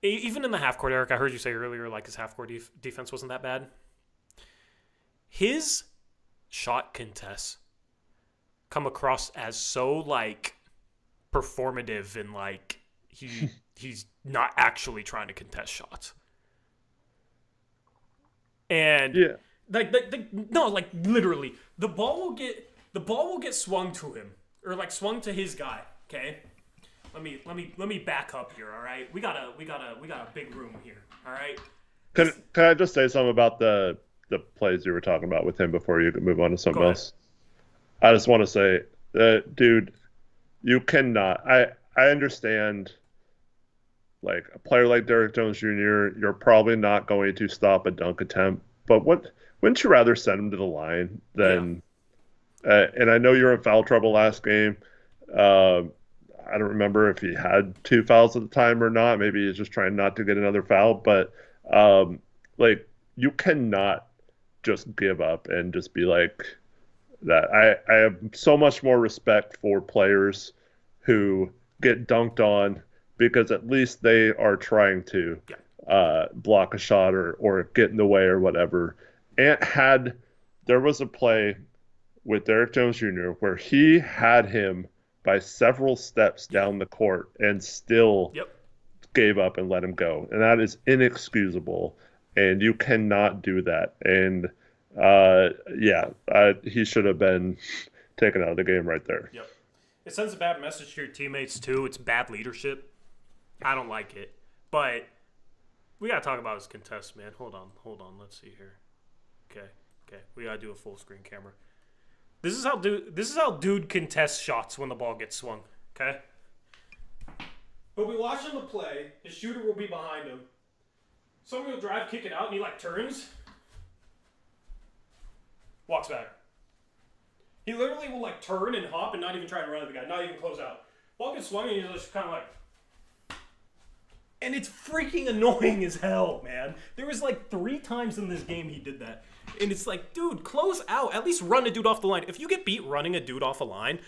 even in the half court, Eric, I heard you say earlier, like his half court defense wasn't that bad. His shot contests come across as so like performative and like he's not actually trying to contest shots. And Yeah. like literally, the ball will get swung to him or like swung to his guy. Okay, let me back up here. All right, we got a big room here. All right. Can I just say something about the plays you were talking about with him before you move on to something else? I just want to say, dude, you cannot. I understand. Like a player like Derrick Jones Jr., you're probably not going to stop a dunk attempt. But wouldn't you rather send him to the line than? Yeah. And I know you're in foul trouble last game. I don't remember if he had 2 fouls at the time or not. Maybe he's just trying not to get another foul. But like you cannot just give up and just be like that. I have so much more respect for players who get dunked on because at least they are trying to block a shot or get in the way or whatever. There was a play with Derrick Jones Jr. where he had him by several steps down the court and still gave up and let him go. And that is inexcusable. And you cannot do that. And he should have been taken out of the game right there. Yep. It sends a bad message to your teammates too. It's bad leadership. I don't like it. But we gotta talk about his contest, man. Hold on. Let's see here. Okay. We gotta do a full screen camera. This is how dude contests shots when the ball gets swung. Okay. He'll be watching the play. His shooter will be behind him. Somebody will drive, kick it out, and he like turns, walks back. He literally will like turn and hop and not even try to run at the guy, not even close out. Ball gets swung and he's just kind of like, and it's freaking annoying as hell, man. There was like 3 times in this game he did that, and it's like, dude, close out. At least run a dude off the line. If you get beat running a dude off a line,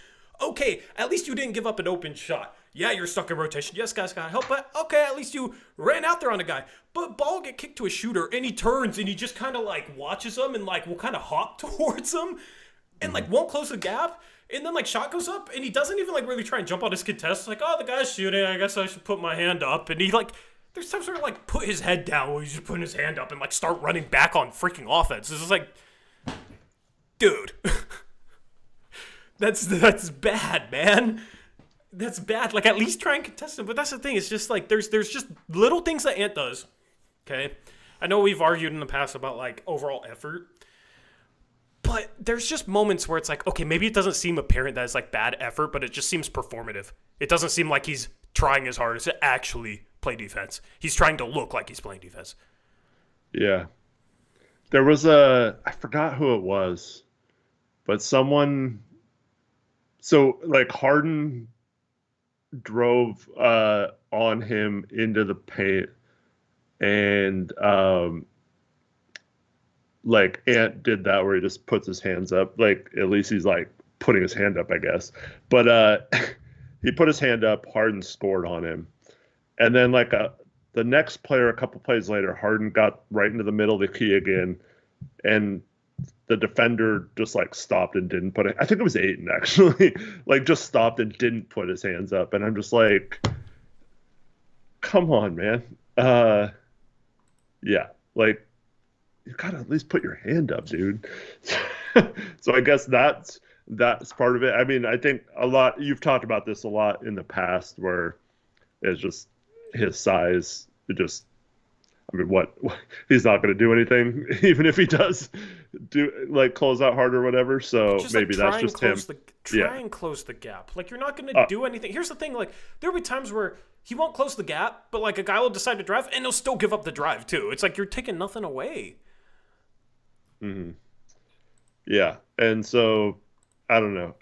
okay, at least you didn't give up an open shot. Yeah, you're stuck in rotation. Yes, guys got help, but okay, at least you ran out there on a guy. But ball get kicked to a shooter, and he turns, and he just kind of like watches him and like will kind of hop towards him, and like won't close the gap. And then like shot goes up, and he doesn't even like really try and jump on his contest. Like, oh, the guy's shooting. I guess I should put my hand up. And he like, there's times where like put his head down while he's just putting his hand up and like start running back on freaking offense. It's just like, dude, that's bad, man. That's bad. Like, at least try and contest him. But that's the thing. It's just like there's just little things that Ant does. Okay, I know we've argued in the past about like overall effort. But there's just moments where it's like, okay, maybe it doesn't seem apparent that it's like bad effort, but it just seems performative. It doesn't seem like he's trying his hardest to actually play defense. He's trying to look like he's playing defense. Yeah. There was I forgot who it was, but someone, so like Harden drove on him into the paint and like Ant did that where he just puts his hands up. Like at least he's like putting his hand up, I guess. But he put his hand up. Harden scored on him, and then like the next player, a couple plays later, Harden got right into the middle of the key again, and the defender just like stopped and didn't put it. I think it was Ayton actually, like just stopped and didn't put his hands up, and I'm just like, come on, man. Yeah, like. You gotta at least put your hand up, dude. So I guess that's part of it. I mean, I think you've talked about this a lot in the past where it's just his size. It just I mean, what he's not going to do anything, even if he does do like close out hard or whatever. But So just like maybe that's just him. try Yeah. and close the gap. Like you're not gonna Uh, do anything. Here's the thing, like there'll be times where he won't close the gap, but like a guy will decide to drive and he'll still give up the drive too. It's like you're taking nothing away. mhm. Yeah. And so I don't know.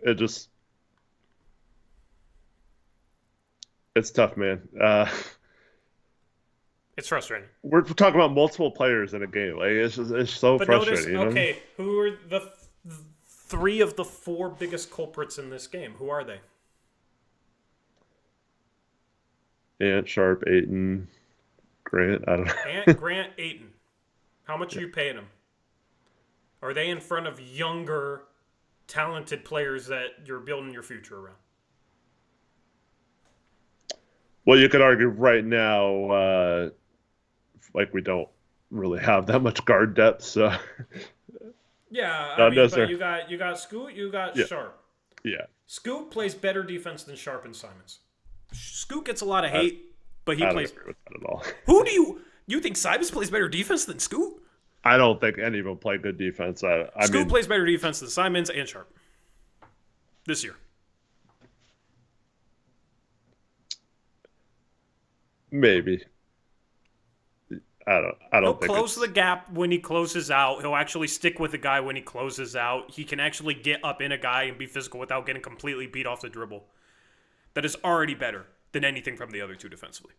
It's tough, man. It's frustrating. We're talking about multiple players in a game. Like it's so But notice, frustrating, you know? okay, who are the three of the four biggest culprits in this game? Who are they? Ant, Sharp, Aiton, Grant. I don't know. Ant, Grant, Aiton. How much are you paying them? Are they in front of younger, talented players that you're building your future around? Well, you could argue right now, like we don't really have that much guard depth, so Yeah, I not mean, but necessarily. you got Scoot, you got Yeah, Sharp. yeah. Scoot plays better defense than Sharp and Simons. Scoot gets a lot of I, hate, but he I don't plays. agree with that at all. Who do you think Simons plays better defense than Scoot? I don't think any of them play good defense. I Scoot mean, plays better defense than Simons and Sharp this year. maybe. I He'll don't think close it's the gap when he closes out. He'll actually stick with the guy when he closes out. He can actually get up in a guy and be physical without getting completely beat off the dribble. That is already better than anything from the other two defensively.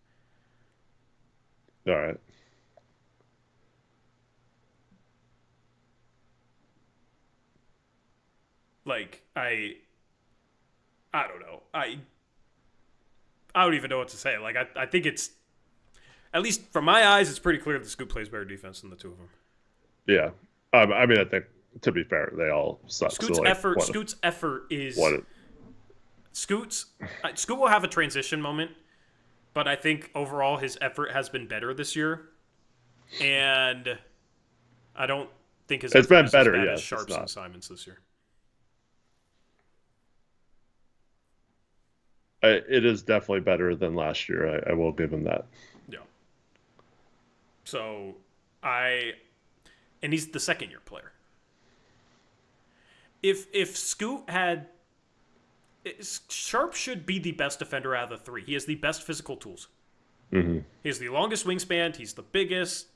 all right. Like I don't know. I don't even know what to say. Like I think it's at least from my eyes, it's pretty clear that Scoot plays better defense than the two of them. Yeah. I mean, I think to be fair, they all suck. Scoot's so like, effort. Scoot's effort is what? Scoot will have a transition moment, but I think overall his effort has been better this year, and I don't think his It's effort been is better, as bad yes, as it's Sharps not. and Simons this year. It is definitely better than last year. I will give him that. Yeah. So and he's the second year player. If Scoot had Sharp should be the best defender out of the three. He has the best physical tools. Hmm. He has the longest wingspan. He's the biggest.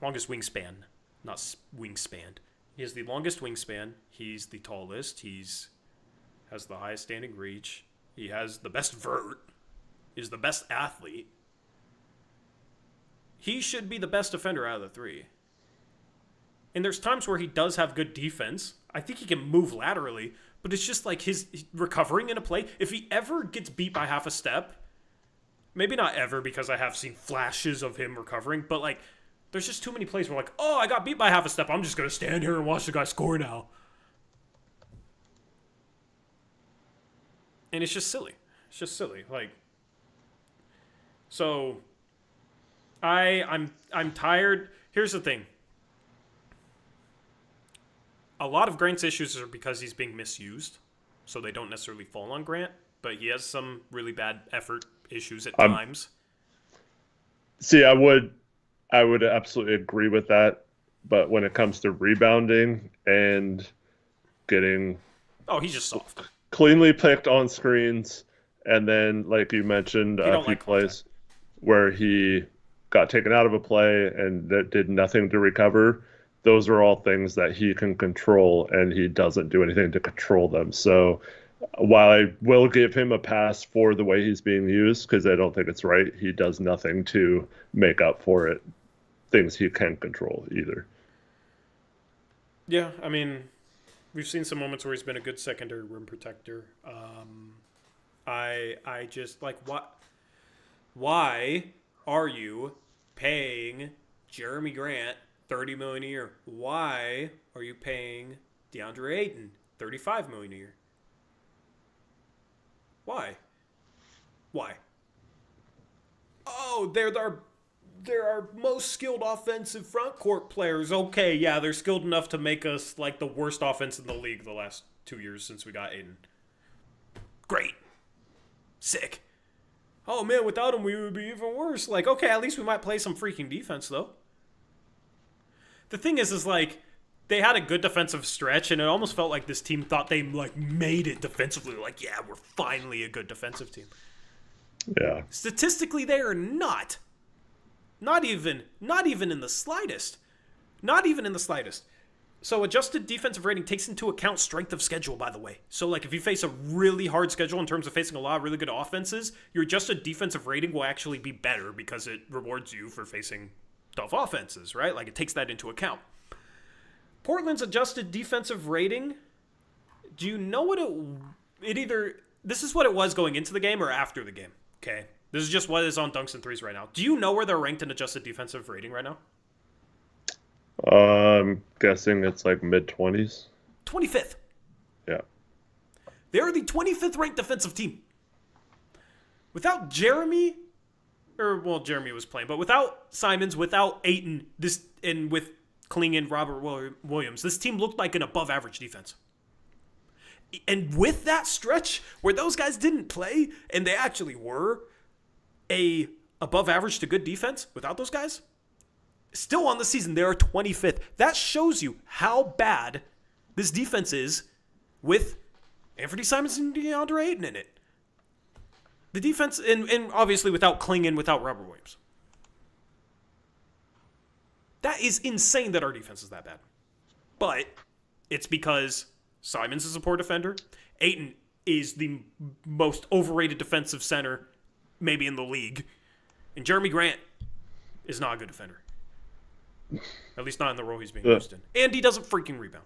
Longest wingspan, not wingspan. He has the longest wingspan. He's the tallest. Has the highest standing reach. He has the best vert. He's the best athlete. He should be the best defender out of the three. And there's times where he does have good defense. I think he can move laterally, but it's just like his recovering in a play. If he ever gets beat by half a step, maybe not ever because I have seen flashes of him recovering, but like there's just too many plays where like, oh, I got beat by half a step. I'm just going to stand here and watch the guy score now. And it's just silly. It's just silly. Like, so I'm tired. Here's the thing. A lot of Grant's issues are because he's being misused, so they don't necessarily fall on Grant. But he has some really bad effort issues at times. See, I would absolutely agree with that, but when it comes to rebounding and getting Oh, he's just soft. cleanly picked on screens, and then like you mentioned, You a don't few like plays where he got taken out of a play and that did nothing to recover. Those are all things that he can control, and he doesn't do anything to control them. So while I will give him a pass for the way he's being used, because I don't think it's right, he does nothing to make up for it. Things he can control either. Yeah, I mean, we've seen some moments where he's been a good secondary rim protector. I just like what? Why are you paying Jeremy Grant $30 million a year? Why are you paying DeAndre Ayton $35 million a year? Why? Why? Oh, they're our most skilled offensive front court players. Okay, yeah, they're skilled enough to make us like the worst offense in the league the last 2 years since we got Aiden. Great. Sick. oh man, without him we would be even worse. Like, okay, at least we might play some freaking defense though. The thing is like they had a good defensive stretch, and it almost felt like this team thought they like made it defensively. Like, yeah, we're finally a good defensive team. Yeah. Statistically, they are not. Not even in the slightest. Not even in the slightest. So adjusted defensive rating takes into account strength of schedule, by the way. So like if you face a really hard schedule in terms of facing a lot of really good offenses, your adjusted defensive rating will actually be better because it rewards you for facing tough offenses, right? Like it takes that into account. Portland's adjusted defensive rating, do you know what it either, this is what it was going into the game or after the game, okay? This is just what is on dunks and threes right now. Do you know where they're ranked in adjusted defensive rating right now? I'm guessing it's like mid-20s. 25th. Yeah. They're the 25th ranked defensive team. Without Jeremy, Jeremy was playing, but without Simons, without Ayton, and with Klingon, Robert Williams, this team looked like an above-average defense. And with that stretch where those guys didn't play, and they actually were a above-average to good defense without those guys, still on the season, they are 25th. That shows you how bad this defense is with Anthony Simons and DeAndre Ayton in it. The defense, and obviously without Klingon, without Robert Williams. That is insane that our defense is that bad. But it's because Simons is a poor defender. Ayton is the most overrated defensive center maybe in the league. And Jeremy Grant is not a good defender. At least not in the role he's being used in. And he doesn't freaking rebound.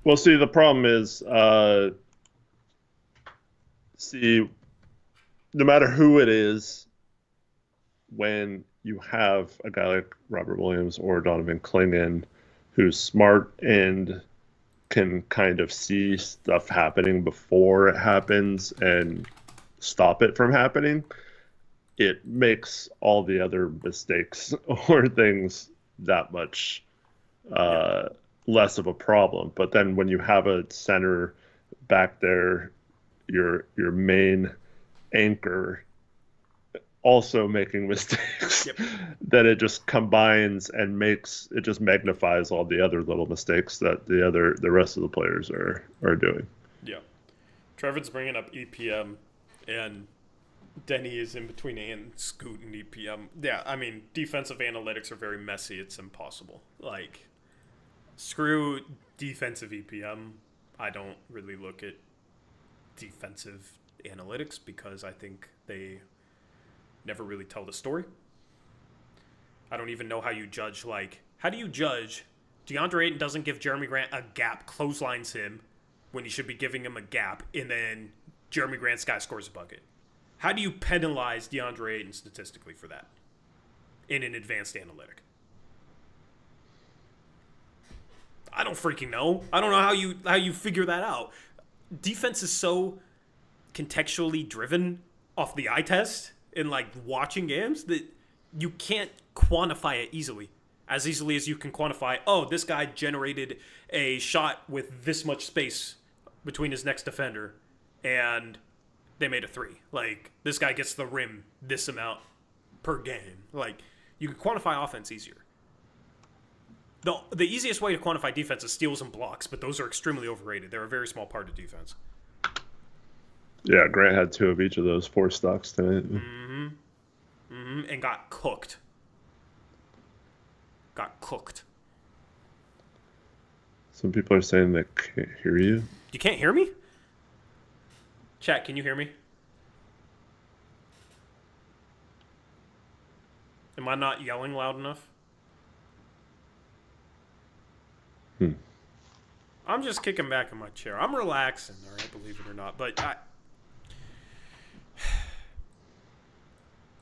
Well, see, the problem is, no matter who it is, when you have a guy like Robert Williams or Donovan Klingon who's smart and can kind of see stuff happening before it happens and stop it from happening, it makes all the other mistakes or things that much less of a problem. But then when you have a center back there, your main anchor also making mistakes, then it just combines and just magnifies all the other little mistakes that the rest of the players are doing. Yeah. Trevor's bringing up EPM, and Denny is in between and Scoot and EPM. Yeah, I mean, defensive analytics are very messy. It's impossible. Like, screw defensive EPM. I don't really look at defensive analytics because I think they never really tell the story. I don't even know how you judge, like, how do you judge DeAndre Ayton doesn't give Jeremy Grant a gap, clotheslines him when he should be giving him a gap, and then Jeremy Grant's guy scores a bucket? How do you penalize DeAndre Ayton statistically for that in an advanced analytic? I don't freaking know. I don't know how you figure that out. Defense is so contextually driven off the eye test and like watching games that you can't quantify it easily as you can quantify, oh, this guy generated a shot with this much space between his next defender and they made a three. Like, this guy gets the rim this amount per game. Like, you can quantify offense easier. The easiest way to quantify defense is steals and blocks, but those are extremely overrated. They're a very small part of defense. Yeah, Grant had 2 of each of those 4 stocks tonight. And got cooked. Some people are saying they can't hear you. You can't hear me? Chat, can you hear me? Am I not yelling loud enough? I'm just kicking back in my chair. I'm relaxing, all right, believe it or not. But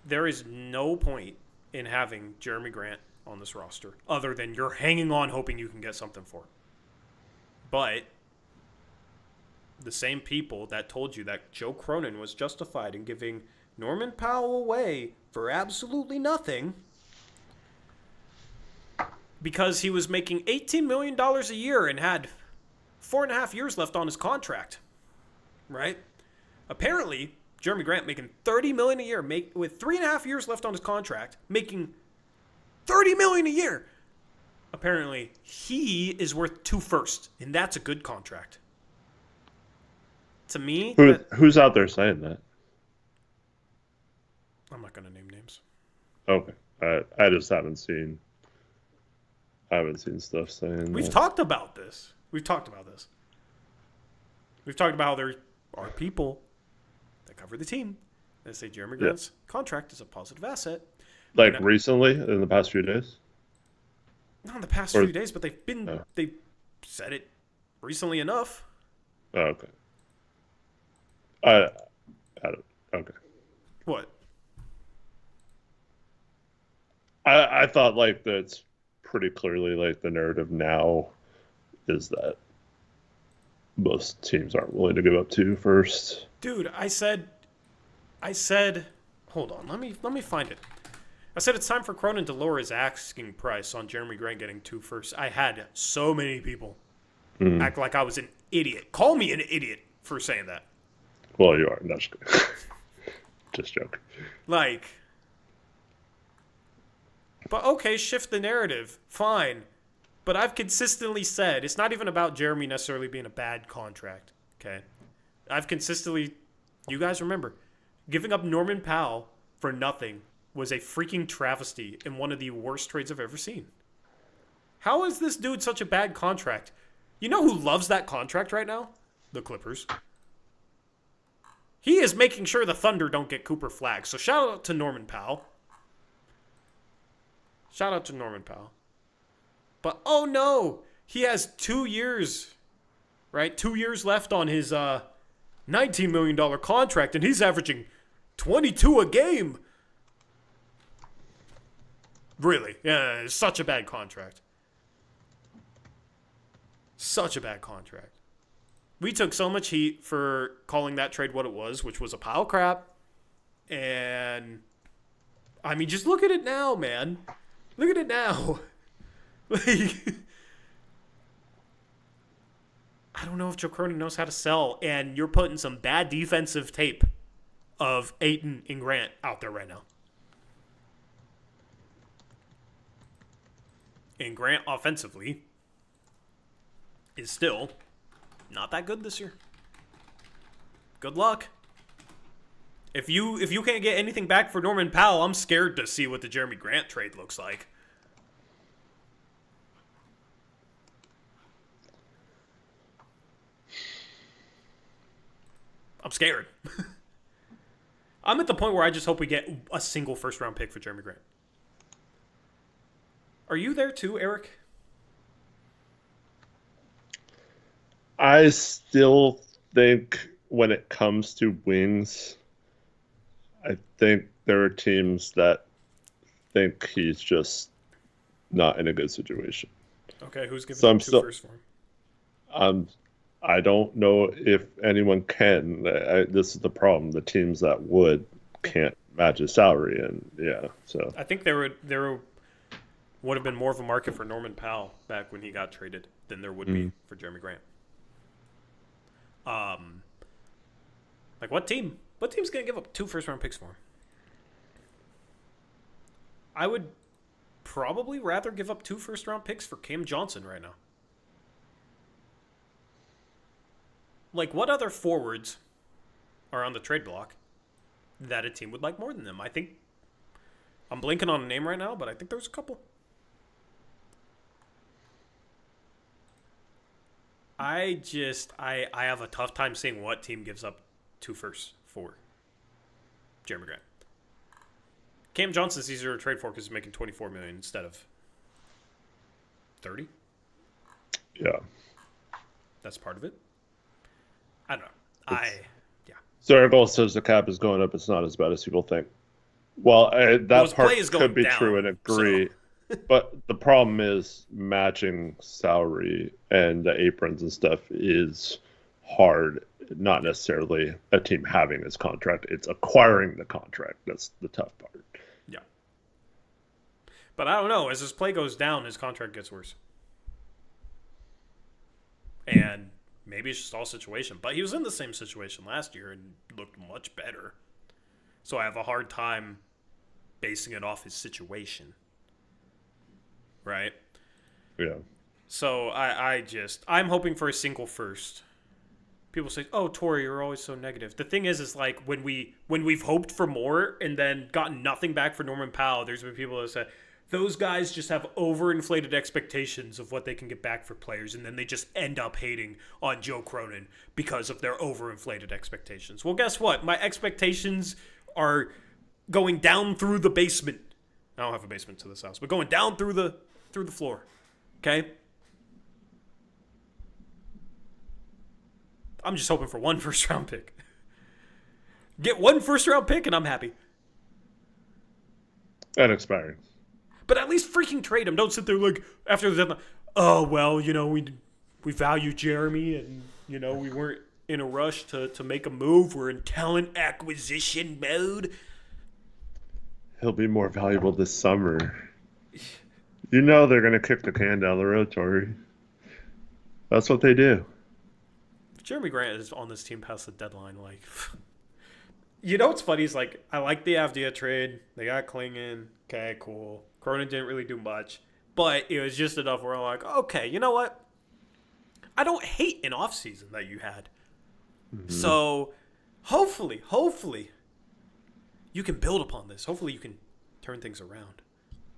there is no point in having Jeremy Grant on this roster other than you're hanging on hoping you can get something for it. But the same people that told you that Joe Cronin was justified in giving Norman Powell away for absolutely nothing because he was making $18 million a year and had 4.5 years left on his contract, right? Apparently, Jeremy Grant making $30 million a year, with 3.5 years left on his contract, making $30 million a year. Apparently, he is worth 2 firsts, and that's a good contract. To me, Who's out there saying that? I'm not going to name names. Okay, I just haven't seen. I haven't seen stuff saying. We've talked about this. We've talked about how there are people that cover the team that say Jeremy Grant's contract is a positive asset. Like recently, in the past few days? Not in the past few days, but they've said it recently enough. Oh, okay. I don't. Okay. What? I thought like that's pretty clearly like the narrative now is that most teams aren't willing to give up 2 firsts. Dude, I said, hold on, let me find it. I said it's time for Cronin to lower his asking price on Jeremy Grant getting 2 firsts. I had so many people act like I was an idiot. Call me an idiot for saying that. Well, you are. No, just joking. Like, but okay, shift the narrative. Fine. But I've consistently said it's not even about Jeremy necessarily being a bad contract. Okay? I've consistently, you guys remember, giving up Norman Powell for nothing was a freaking travesty and one of the worst trades I've ever seen. How is this dude such a bad contract? You know who loves that contract right now? The Clippers. He is making sure the Thunder don't get Cooper flagged. So shout out to Norman Powell. Shout out to Norman Powell. But oh no, he has 2 years, right? 2 years left on his $19 million contract, and he's averaging 22 a game. Really? Yeah, it's such a bad contract. Such a bad contract. We took so much heat for calling that trade what it was, which was a pile of crap. And, I mean, just look at it now, man. Look at it now. Like, I don't know if Joe Cronin knows how to sell, and you're putting some bad defensive tape of Ayton and Grant out there right now. And Grant offensively is still not that good this year. Good luck. If you can't get anything back for Norman Powell, I'm scared to see what the Jeremy Grant trade looks like. I'm scared. I'm at the point where I just hope we get a single first-round pick for Jeremy Grant. Are you there too, Eric? I still think when it comes to wings, I think there are teams that think he's just not in a good situation. Okay, who's giving him 2 first for him? I don't know if anyone can. This is the problem. The teams that can't match his salary, and yeah. So I think there would have been more of a market for Norman Powell back when he got traded than there would be for Jeremy Grant. Like what team? What team's gonna give up 2 first-round picks for him? I would probably rather give up 2 first-round picks for Cam Johnson right now. Like, what other forwards are on the trade block that a team would like more than them? I think I'm blanking on a name right now, but I think there's a couple. I have a tough time seeing what team gives up 2 firsts for Jeremy Grant. Cam Johnson's easier to trade for because he's making $24 million instead of 30. Yeah, that's part of it. I don't know. So Eric says the cap is going up. It's not as bad as people think. Well, that part could be true and agree. So. But the problem is matching salary and the aprons and stuff is hard. Not necessarily a team having his contract. It's acquiring the contract. That's the tough part. Yeah. But I don't know. As his play goes down, his contract gets worse. And Maybe it's just all situation. But he was in the same situation last year and looked much better. So I have a hard time basing it off his situation. Right? Yeah. So I'm hoping for a single first. People say, "Oh, Tori, you're always so negative." The thing is like when we've hoped for more and then gotten nothing back for Norman Powell, there's been people that say those guys just have overinflated expectations of what they can get back for players, and then they just end up hating on Joe Cronin because of their overinflated expectations. Well, guess what? My expectations are going down through the basement. I don't have a basement to this house, but going down through the floor. Okay? I'm just hoping for one first-round pick. Get one first-round pick, and I'm happy. And expiring. But at least freaking trade him. Don't sit there like after the deadline. Oh well, we value Jeremy, and we weren't in a rush to make a move. We're in talent acquisition mode. He'll be more valuable this summer. They're gonna kick the can down the road, Tori. That's what they do. If Jeremy Grant is on this team past the deadline, like. What's funny is, like, I like the Avdia trade. They got Klingon. Okay, cool. Cronin didn't really do much. But it was just enough where I'm like, okay, you know what? I don't hate an offseason that you had. Mm-hmm. So, hopefully, you can build upon this. Hopefully you can turn things around.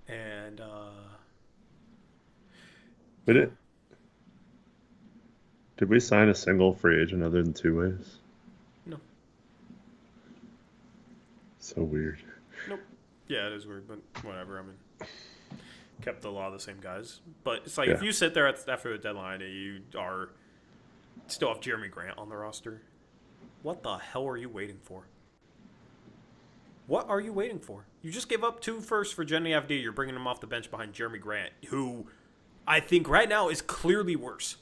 And, Did we sign a single free agent other than two ways? No. So weird. Nope. Yeah, it is weird, but whatever. I mean, kept a lot of the same guys. But it's like if you sit there after the deadline and you are still have Jeremy Grant on the roster, what the hell are you waiting for? What are you waiting for? You just gave up 2 firsts for Denny Avdia. You're bringing him off the bench behind Jeremy Grant, who I think right now is clearly worse.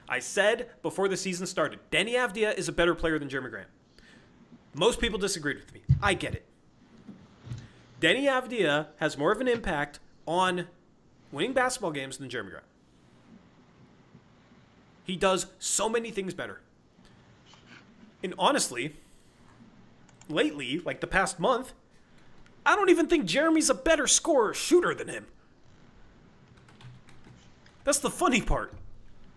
I said before the season started, Denny Avdia is a better player than Jeremy Grant. Most people disagreed with me. I get it. Denny Avdia has more of an impact on winning basketball games than Jeremy Grant. He does so many things better. And honestly, lately, like the past month, I don't even think Jeremy's a better scorer shooter than him. That's the funny part.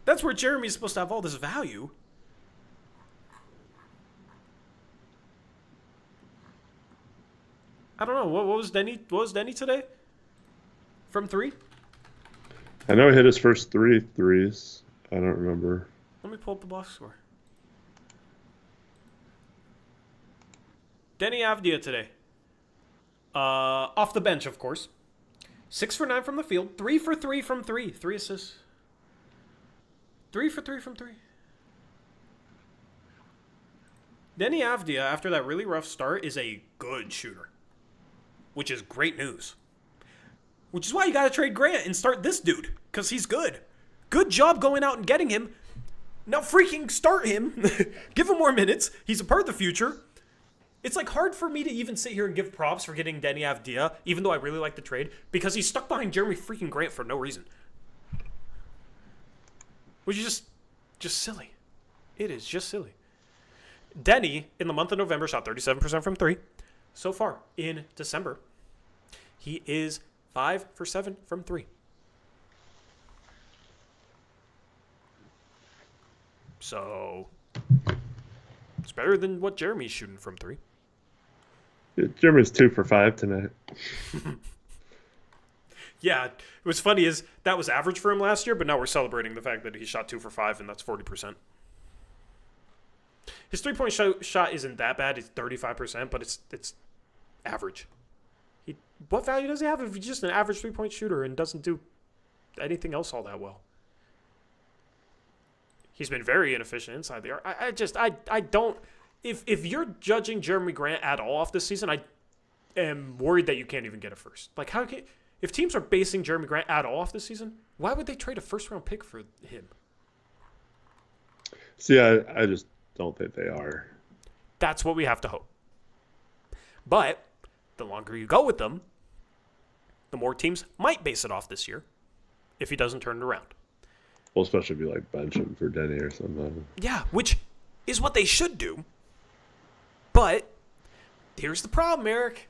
That's where Jeremy's supposed to have all this value. I don't know. What was Denny? What was Denny today? From 3? I know he hit his first 3 threes. I don't remember. Let me pull up the box score. Denny Avdia today. Off the bench, of course. 6 for 9 from the field. 3 for 3 from 3. 3 assists. 3 for 3 from 3. Denny Avdia, after that really rough start, is a good shooter. Which is great news. Which is why you got to trade Grant and start this dude. Because he's good. Good job going out and getting him. Now freaking start him. Give him more minutes. He's a part of the future. It's like hard for me to even sit here and give props for getting Denny Avdia, even though I really like the trade, because he's stuck behind Jeremy freaking Grant for no reason. Which is just silly. It is just silly. Denny, in the month of November, shot 37% from 3. So far, in December, he is 5 for 7 from 3. So, it's better than what Jeremy's shooting from 3. Yeah, Jeremy's 2 for 5 tonight. Yeah, it was funny is that was average for him last year, but now we're celebrating the fact that he shot 2 for 5, and that's 40%. His 3-point shot isn't that bad. It's 35%, but it's average. What value does he have if he's just an average 3-point shooter and doesn't do anything else all that well? He's been very inefficient inside the arc. I don't. If you're judging Jeremy Grant at all off this season, I am worried that you can't even get a first. Like, if teams are basing Jeremy Grant at all off this season, why would they trade a first-round pick for him? See, I just don't think they are. That's what we have to hope. But the longer you go with them, the more teams might base it off this year if he doesn't turn it around. Well, especially if you like bench him for Denny or something. Yeah, which is what they should do. But here's the problem, Eric.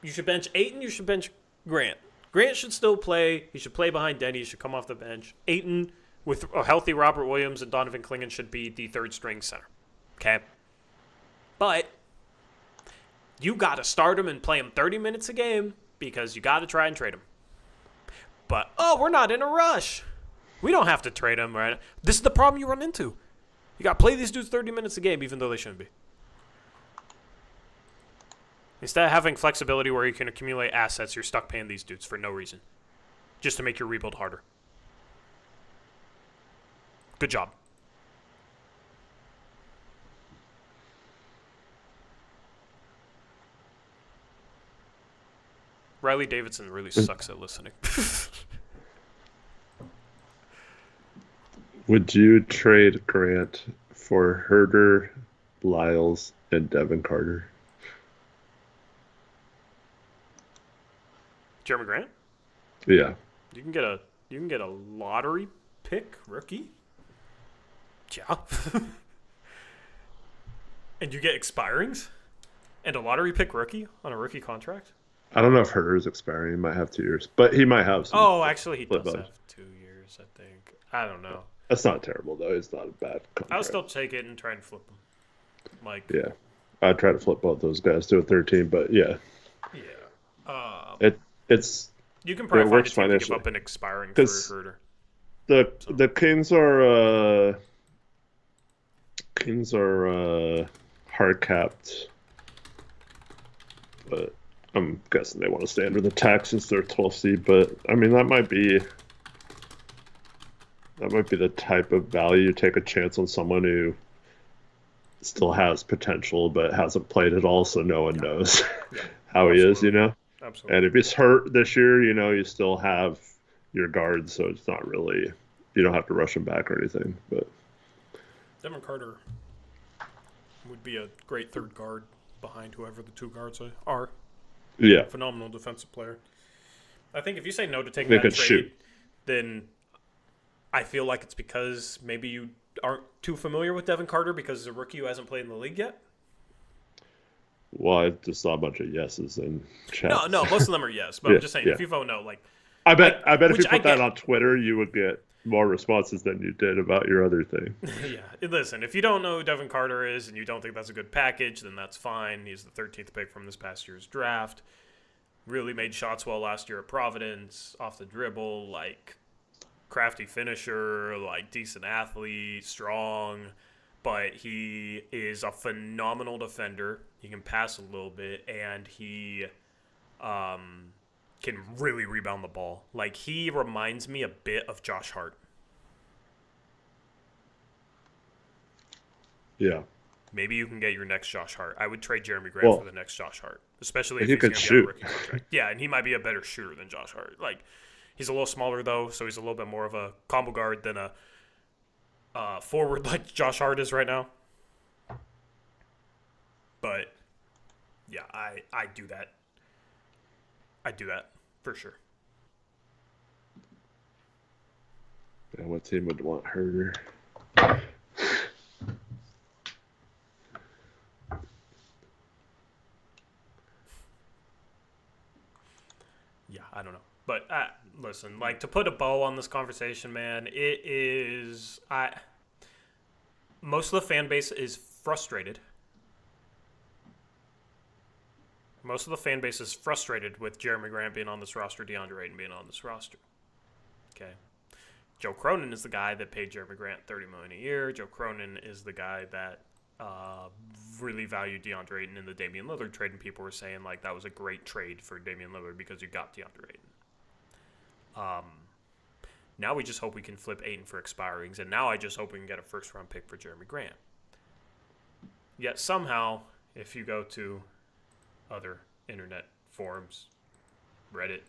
You should bench Ayton, you should bench Grant. Grant should still play. He should play behind Denny. He should come off the bench. Ayton, with a healthy Robert Williams and Donovan Clingan, should be the third string center. Okay? But you got to start him and play him 30 minutes a game because you got to try and trade him. But, we're not in a rush. We don't have to trade him, right? This is the problem you run into. You got to play these dudes 30 minutes a game even though they shouldn't be. Instead of having flexibility where you can accumulate assets, you're stuck paying these dudes for no reason. Just to make your rebuild harder. Good job. Riley Davidson really sucks at listening. Would you trade Grant for Herder, Lyles, and Devin Carter? Jeremy Grant? Yeah. You can get a lottery pick rookie? Yeah. And you get expirings? And a lottery pick rookie on a rookie contract? I don't know if Herder's expiring. He might have 2 years, but he might have some. Oh, actually, he does have 2 years, I think. I don't know. That's not terrible, though. It's not a bad contract. I'll still take it and try and flip him. Yeah. I'd try to flip both those guys to a 13, but yeah. Yeah. It's you can probably find a team to give up an expiring for Herder. The Kings are hard capped, but I'm guessing they want to stay under the tax since they're 12 seed. But I mean, that might be the type of value you take a chance on someone who still has potential but hasn't played at all, so no one knows how he is, Absolutely. And if he's hurt this year, you still have your guards, so it's not really, you don't have to rush him back or anything. But Devin Carter would be a great third guard behind whoever the 2 guards are. Yeah. Phenomenal defensive player. I think if you say no to taking that trade, shoot. Then I feel like it's because maybe you aren't too familiar with Devin Carter because he's a rookie who hasn't played in the league yet. Well, I just saw a bunch of yeses in chat. No, most of them are yes. But I'm just saying, if you vote no, I bet if you put that on Twitter, you would get more responses than you did about your other thing. Yeah. Listen, if you don't know who Devin Carter is and you don't think that's a good package, then that's fine. He's the 13th pick from this past year's draft. Really made shots well last year at Providence, off the dribble, crafty finisher, decent athlete, strong. But he is a phenomenal defender. He can pass a little bit, and he can really rebound the ball. He reminds me a bit of Josh Hart. Yeah. Maybe you can get your next Josh Hart. I would trade Jeremy Grant for the next Josh Hart, especially if he's going to be on a rookie contract. Yeah, and he might be a better shooter than Josh Hart. He's a little smaller, though, so he's a little bit more of a combo guard than a forward like Josh Hart is right now. But, yeah, I do that. I do that, for sure. Yeah, what team would want Herder? Yeah, I don't know. But, listen, to put a bow on this conversation, man, it is... most of the fan base is frustrated. Most of the fan base is frustrated with Jeremy Grant being on this roster, DeAndre Ayton being on this roster. Okay. Joe Cronin is the guy that paid Jeremy Grant $30 million a year. Joe Cronin is the guy that really valued DeAndre Ayton in the Damian Lillard trade, and people were saying that was a great trade for Damian Lillard because you got DeAndre Ayton. Now we just hope we can flip Ayton for expirings, and now I just hope we can get a first-round pick for Jeremy Grant. Yet somehow, if you go to other internet forums, Reddit,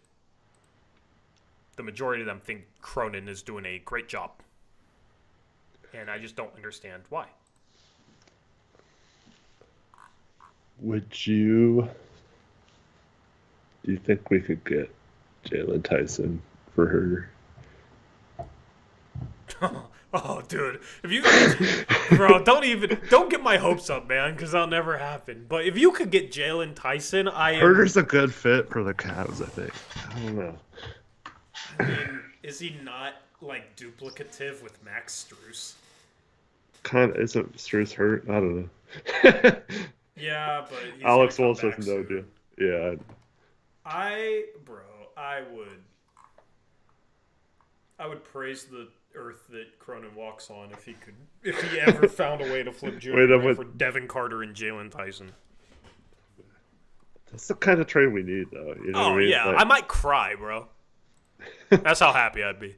the majority of them think Cronin is doing a great job. And I just don't understand why. Do you think we could get Jalen Tyson for Herder? Oh, dude, if you, bro, don't get my hopes up, man, because that'll never happen. But if you could get Jalen Tyson, Herder's a good fit for the Cavs, I think. I don't know. I mean, is he not like duplicative with Max Strus? Kind of isn't Strus hurt? I don't know. Yeah, but he's Alex gonna Wolf come with back no soon. deal. Yeah, I would praise the earth that Cronin walks on if he ever found a way to flip Jeremy Grant for Devin Carter and Jalen Tyson. that's the kind of trade we need, though. You know what I mean? Yeah, Like, I might cry, bro. That's how happy I'd be.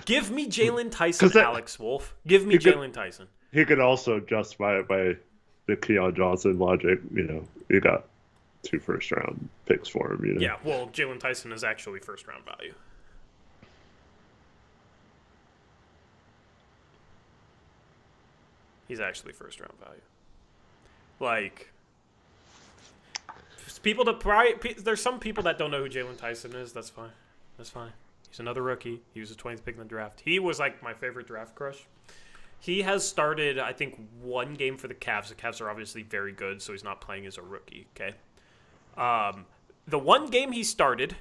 Give me Jalen Tyson, Alex Wolf. Give me Jalen Tyson. He could also justify it by the Keon Johnson logic. You know, you got 2 first-round picks for him. You know? Yeah, well, Jalen Tyson is actually first-round value. He's actually first-round value. Like, there's some people that don't know who Jalen Tyson is. That's fine. That's fine. He's another rookie. He was a 20th pick in the draft. He was like my favorite draft crush. He has started, I think, 1 game for the Cavs. The Cavs are obviously very good, so he's not playing as a rookie. Okay. The 1 game he started,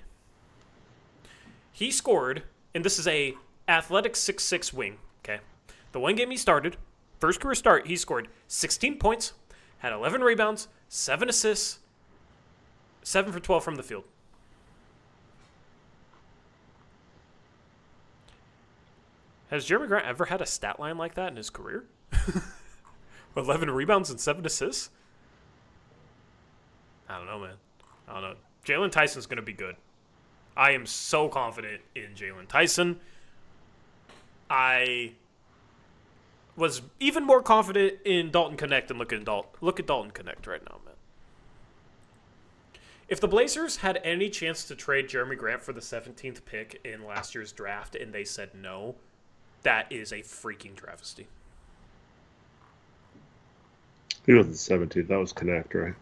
he scored, and this is a athletic 6'6" wing. Okay. The 1 game he started, first career start, he scored 16 points, had 11 rebounds, 7 assists, 7 for 12 from the field. Has Jeremy Grant ever had a stat line like that in his career? 11 rebounds and 7 assists? I don't know, man. I don't know. Jalen Tyson's going to be good. I am so confident in Jalen Tyson. I was even more confident in Dalton Connect and look at Dalton Connect right now, man. If the Blazers had any chance to trade Jeremy Grant for the 17th pick in last year's draft and they said no, that is a freaking travesty. He was the 17th. That was Connect, right?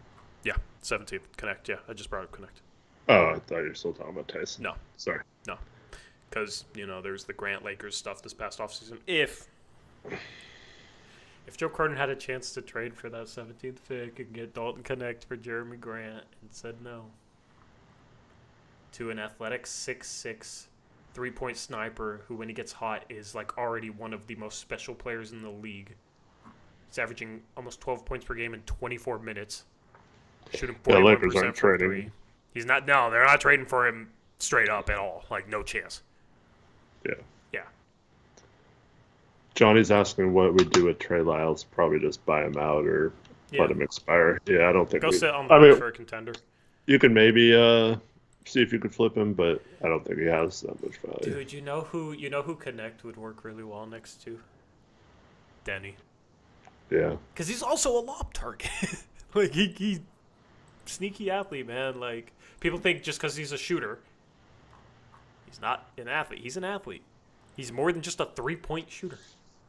Yeah, 17th. Connect, yeah. I just brought up Connect. Oh, I thought you were still talking about Tyson. No. Sorry. No. Because, there's the Grant Lakers stuff this past offseason. If Joe Cronin had a chance to trade for that 17th pick and get Dalton Connect for Jeremy Grant and said no to an athletic 6'6", 3-point sniper who, when he gets hot, is like already one of the most special players in the league. He's averaging almost 12 points per game in 24 minutes. Shooting 41% Lakers aren't from trading. 3. He's not. No, they're not trading for him straight up at all. Like, no chance. Yeah. Yeah. Johnny's asking what we do with Trey Lyles. Probably just buy him out or let him expire. Yeah, I don't think. Go sit on the bench for a contender. You can maybe see if you could flip him, but I don't think he has that much value. Dude, you know who Connect would work really well next to? Denny. Yeah. Because he's also a lob target. Like, he sneaky athlete, man. Like, people think just because he's a shooter, he's not an athlete. He's an athlete. He's more than just a 3-point shooter.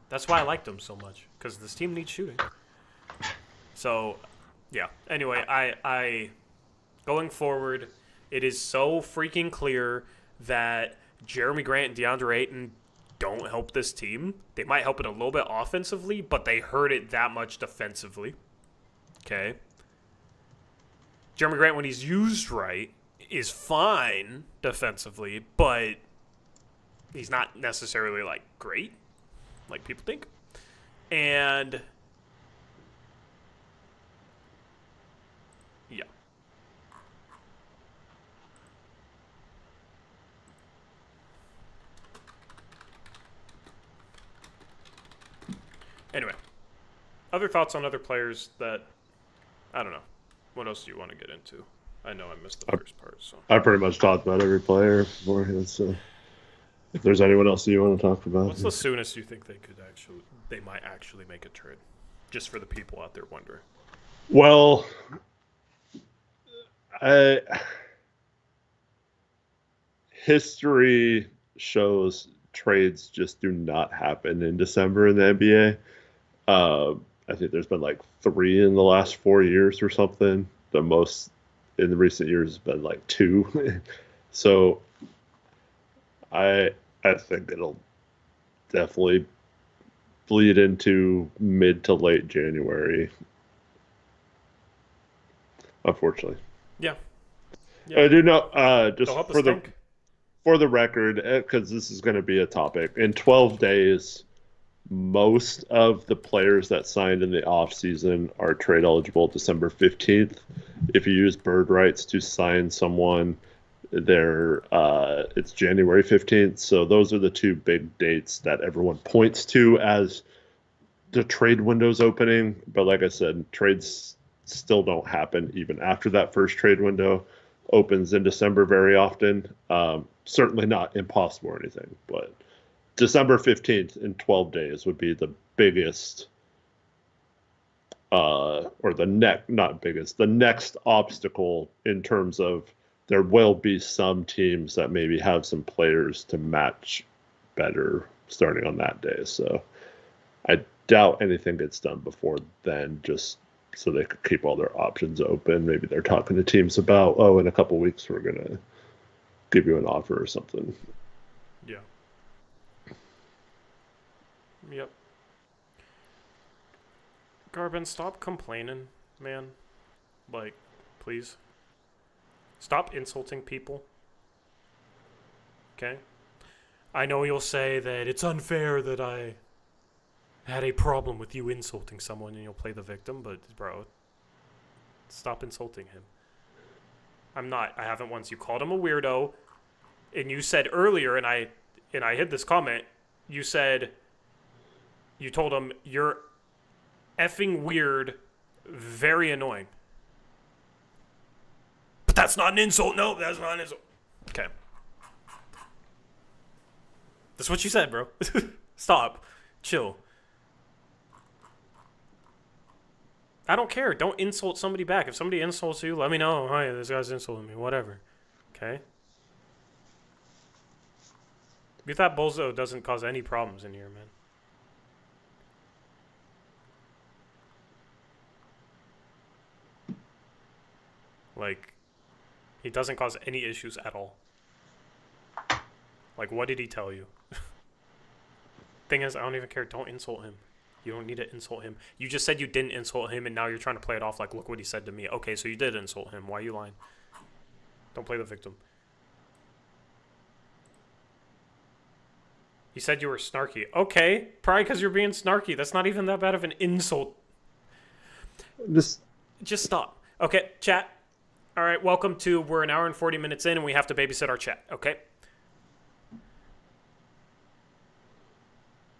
That's why I liked him so much, because this team needs shooting. So, yeah. Anyway, I going forward, it is so freaking clear that Jeremy Grant and DeAndre Ayton don't help this team. They might help it a little bit offensively, but they hurt it that much defensively. Okay. Jeremy Grant, when he's used right, is fine defensively, but he's not necessarily, like, great, like people think. And yeah. Anyway, other thoughts on other players that, I don't know. What else do you want to get into? I know I missed the first part. So I pretty much talked about every player beforehand, so if there's anyone else you want to talk about. What's the soonest you think they might actually make a trade? Just for the people out there wondering. Well, history shows trades just do not happen in December in the NBA. I think there's been like 3 in the last 4 years or something. The most in the recent years has been like 2. So I think it'll definitely bleed into mid to late January. Unfortunately, Yeah. I Yeah. do know. They'll Just help us think. for the record, because this is going to be a topic in 12 days. Most of the players that signed in the offseason are trade eligible December 15th. If you use bird rights to sign someone, it's January 15th. So those are the two big dates that everyone points to as the trade window's opening. But like I said, trades still don't happen even after that first trade window opens in December very often. Certainly not impossible or anything, but December 15th in 12 days would be the biggest, or the next obstacle in terms of there will be some teams that maybe have some players to match better starting on that day. So I doubt anything gets done before then, just so they could keep all their options open. Maybe they're talking to teams about, oh, in a couple weeks we're going to give you an offer or something. Yeah. Yep. Garbin, stop complaining, man. Like, please. Stop insulting people. Okay? I know you'll say that it's unfair that I had a problem with you insulting someone and you'll play the victim, but bro, stop insulting him. I'm not. I haven't once. You called him a weirdo, and you said earlier, and I hid this comment, you told him you're effing weird, very annoying. But that's not an insult. No, that's not an insult. Okay. That's what you said, bro. Stop. Chill. I don't care. Don't insult somebody back. If somebody insults you, let me know. Hi, this guy's insulting me. Whatever. Okay? If that bozo doesn't cause any problems in here, man. Like, he doesn't cause any issues at all. Like, what did he tell you? Thing is, I don't even care. Don't insult him. You don't need to insult him. You just said you didn't insult him, and now you're trying to play it off like, look what he said to me. Okay, so you did insult him. Why are you lying? Don't play the victim. He said you were snarky. Okay, probably because you're being snarky. That's not even that bad of an insult. Just stop. Okay, chat. All right, welcome to, we're an hour and 40 minutes in, and we have to babysit our chat, okay?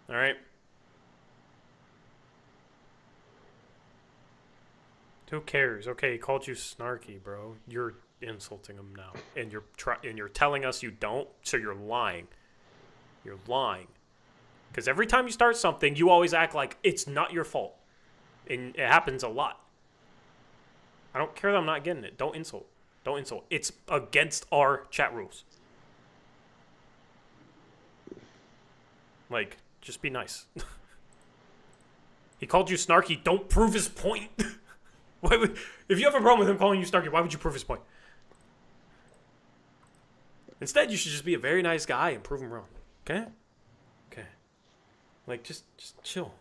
All right. Who cares? Okay, he called you snarky, bro. You're insulting him now, and you're telling us you don't, so you're lying. You're lying. Because every time you start something, you always act like it's not your fault, and it happens a lot. I don't care that I'm not getting it. Don't insult. Don't insult. It's against our chat rules. Like, just be nice. He called you snarky. Don't prove his point. If you have a problem with him calling you snarky, why would you prove his point? Instead, you should just be a very nice guy and prove him wrong. Okay? Okay. Like, just chill.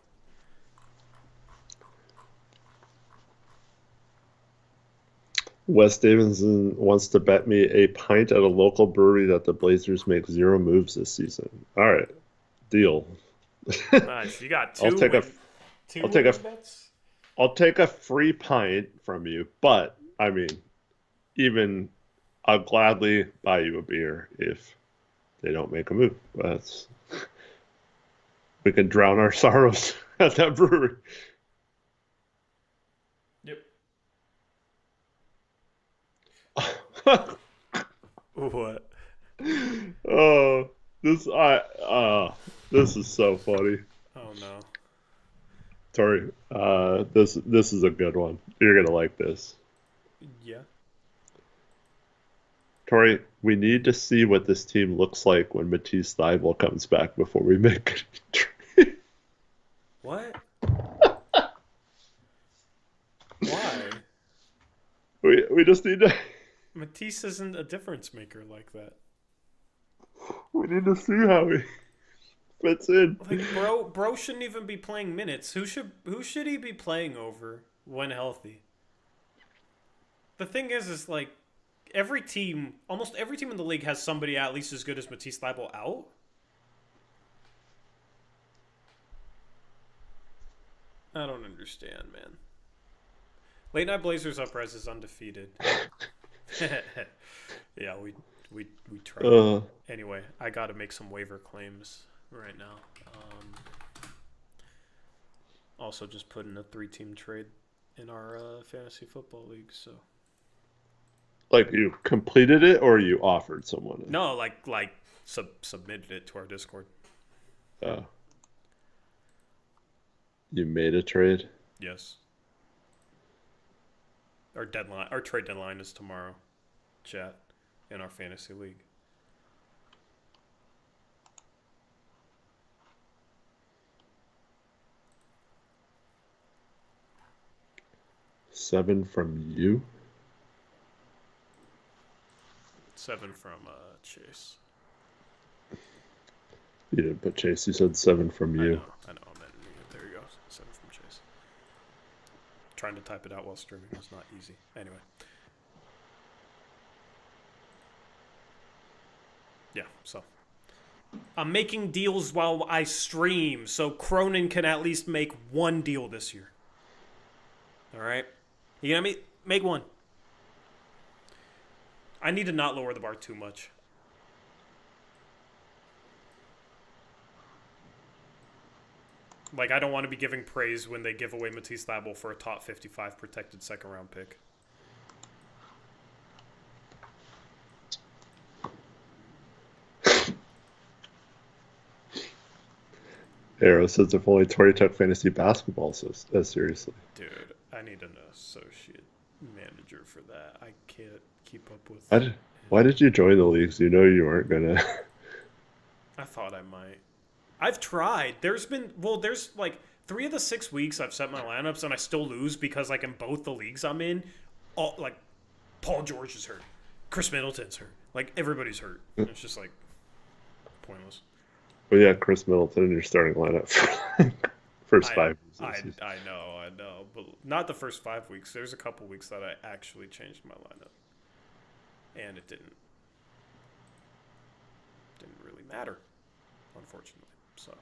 Wes Davidson wants to bet me a pint at a local brewery that the Blazers make 0 moves this season. All right. Deal. Nice. You got two. I'll take a free pint from you, but I mean, even I'll gladly buy you a beer if they don't make a move. We can drown our sorrows at that brewery. Yep. What? Oh, this is so funny. Oh no. Tori, this is a good one. You're gonna like this. Yeah. Tori, we need to see what this team looks like when Matisse Thybulle comes back before we make a trade. What? Why? We just need to. Matisse isn't a difference maker like that. We need to see how he fits in. Like, bro shouldn't even be playing minutes. Who should he be playing over when healthy? The thing is like almost every team in the league has somebody at least as good as Matisse Thybulle out. I don't understand, man. Late Night Blazers Uprise is undefeated. Yeah, we tried. Anyway, I got to make some waiver claims right now. Also, just put in a 3-team trade in our fantasy football league. So, like you completed it, or you offered someone it? No, submitted it to our Discord. Oh, you made a trade? Yes. Our trade deadline is tomorrow. Chat in our fantasy league. Seven from you? 7 from Chase. You didn't put Chase. You said 7 from you. I know. There you go. 7 from Chase. Trying to type it out while streaming is not easy. Anyway. Yeah, so. I'm making deals while I stream, so Cronin can at least make one deal this year. All right? You gonna make one? I need to not lower the bar too much. Like, I don't want to be giving praise when they give away Matisse Thybulle for a top 55 protected second-round pick. Arrow says if only Tori took fantasy basketball so seriously. Dude, I need an associate manager for that. I can't keep up with it. Why did you join the leagues? You know you weren't gonna. I thought I might. I've tried. There's like 3 of the 6 weeks I've set my lineups and I still lose because like in both the leagues I'm in, like Paul George is hurt, Chris Middleton's hurt, like everybody's hurt. It's just like pointless. Well, yeah, Chris Middleton in your starting lineup for first 5 weeks. I know, but not the first 5 weeks. There's a couple weeks that I actually changed my lineup, and it didn't really matter, unfortunately. So,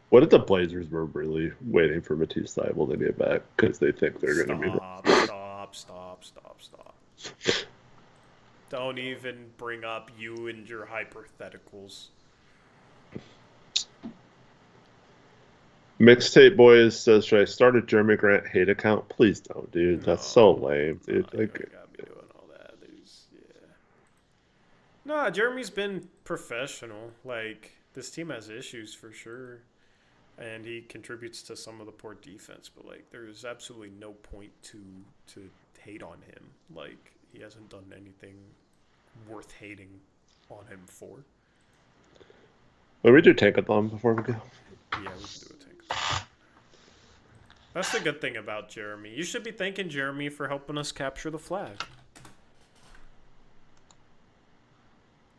what if the Blazers were really waiting for Matisse Thybulle to get back because they think they're going to be? Stop. Don't even bring up you and your hypotheticals. Mixtape Boys says, should I start a Jeremy Grant hate account? Please don't, dude. That's so lame, dude. You gotta be doing all that. Nah, Jeremy's been professional. Like, this team has issues for sure. And he contributes to some of the poor defense. But, like, there's absolutely no point to hate on him. Like, he hasn't done anything worth hating on him for. Will we do Tankathon before we go? Yeah, we can do a Tankathon. That's the good thing about Jeremy. You should be thanking Jeremy for helping us capture the flag.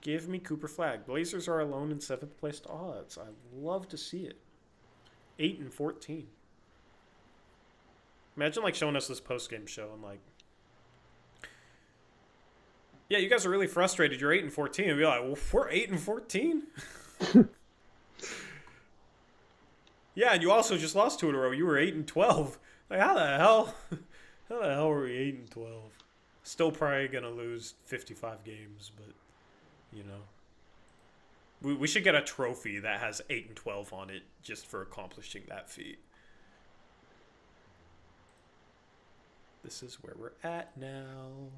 Give me Cooper flag. Blazers are alone in 7th place odds. I love to see it. 8-14. Imagine like showing us this post-game show and like, yeah, you guys are really frustrated. You're 8-14. And be like, well, we're 8-14. Yeah, and you also just lost 2 in a row. You were 8-12. Like, how the hell were we 8-12? Still probably gonna lose 55 games, but you know, we should get a trophy that has 8-12 on it just for accomplishing that feat. This is where we're at now.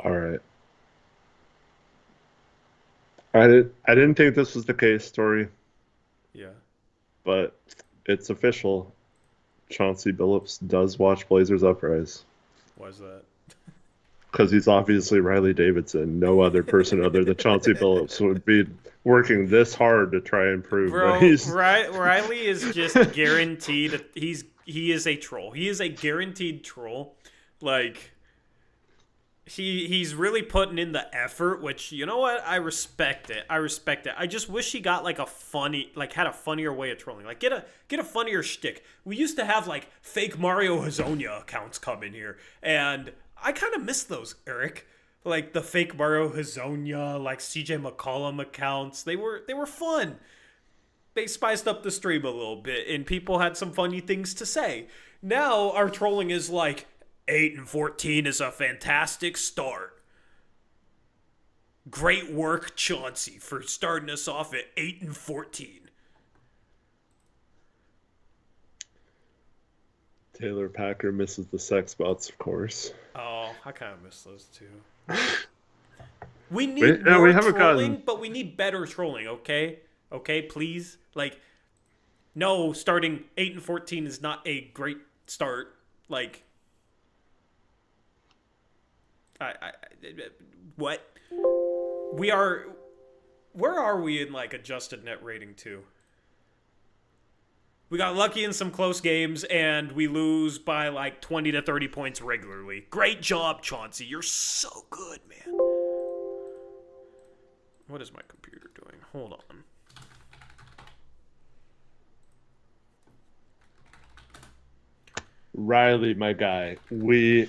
All right. I didn't think this was the case, Story. Yeah. But it's official. Chauncey Billups does watch Blazers Uprise. Why is that? Because he's obviously Riley Davidson. No other person other than Chauncey Billups would be working this hard to try and prove Bro, that Riley is just guaranteed. He is a troll. He is a guaranteed troll. Like, He's really putting in the effort, which, you know what? I respect it. I just wish he got like had a funnier way of trolling. Like get a funnier shtick. We used to have like fake Mario Hazonia accounts come in here, and I kind of miss those, Eric. Like the fake Mario Hazonia, like CJ McCollum accounts. They were fun. They spiced up the stream a little bit, and people had some funny things to say. Now our trolling is like 8-14 is a fantastic start. Great work, Chauncey, for starting us off at 8-14. Taylor Packer misses the sex bots, of course. Oh, I kind of miss those too. We need more trolling, but we need better trolling, okay? Okay, please? Like, no, starting 8-14 is not a great start. Like, what? Where are we in, like, adjusted net rating to? We got lucky in some close games, and we lose by, like, 20 to 30 points regularly. Great job, Chauncey. You're so good, man. What is my computer doing? Hold on. Riley, my guy, he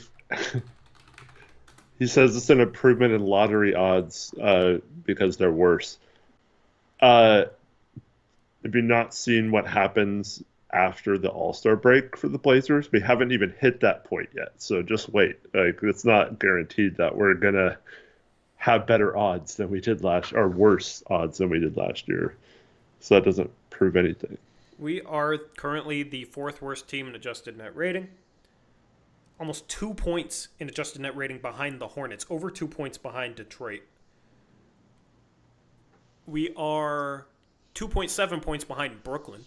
says it's an improvement in lottery odds because they're worse. Have you not seen what happens after the All-Star break for the Blazers? We haven't even hit that point yet, so just wait. Like, it's not guaranteed that we're gonna have better odds than we did or worse odds than we did last year. So that doesn't prove anything. We are currently the fourth worst team in adjusted net rating. Almost 2 points in adjusted net rating behind the Hornets. Over 2 points behind Detroit. We are 2.7 points behind Brooklyn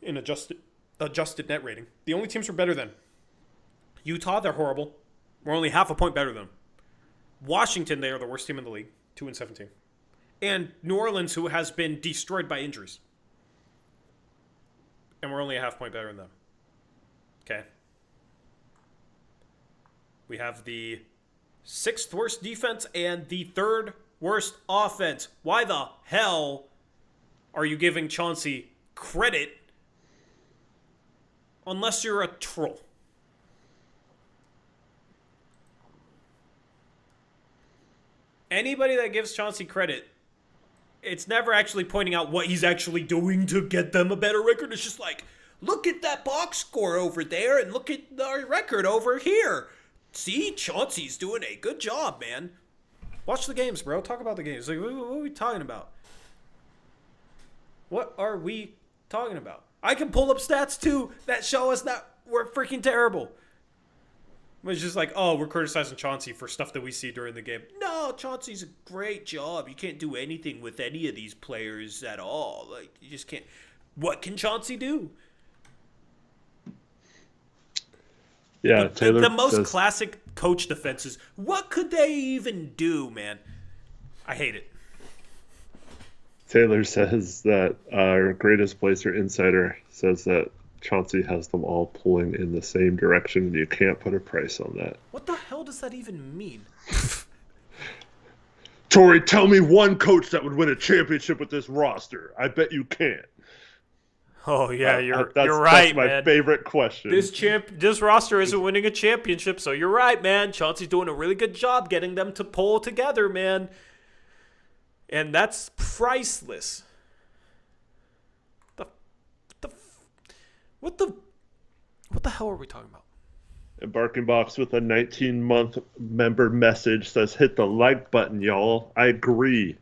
in adjusted net rating. The only teams we're better than. Utah, they're horrible. We're only half a point better than them. Washington, they are the worst team in the league. 2-17. And New Orleans, who has been destroyed by injuries. And we're only a half point better than them. Okay. We have the 6th worst defense and the 3rd worst offense. Why the hell are you giving Chauncey credit unless you're a troll? Anybody that gives Chauncey credit, it's never actually pointing out what he's actually doing to get them a better record. It's just like, look at that box score over there and look at our record over here. See, Chauncey's doing a good job, man. Watch the games, bro. Talk about the games. Like, what are we talking about? What are we talking about? I can pull up stats, too, that show us that we're freaking terrible. It's just like, oh, we're criticizing Chauncey for stuff that we see during the game. No, Chauncey's a great job. You can't do anything with any of these players at all. Like, you just can't. What can Chauncey do? Yeah, Taylor. The most classic coach defenses. What could they even do, man? I hate it. Taylor says that our greatest Blazer insider says that Chauncey has them all pulling in the same direction, and you can't put a price on that. What the hell does that even mean? Tori, tell me one coach that would win a championship with this roster. I bet you can't. Oh yeah, you're right, that's my man. favorite question. This roster isn't winning a championship, so you're right, man. Chauncey's doing a really good job getting them to pull together, man. And that's priceless. What the hell are we talking about? Embarking Box with a 19-month member message says, hit the like button, y'all. I agree.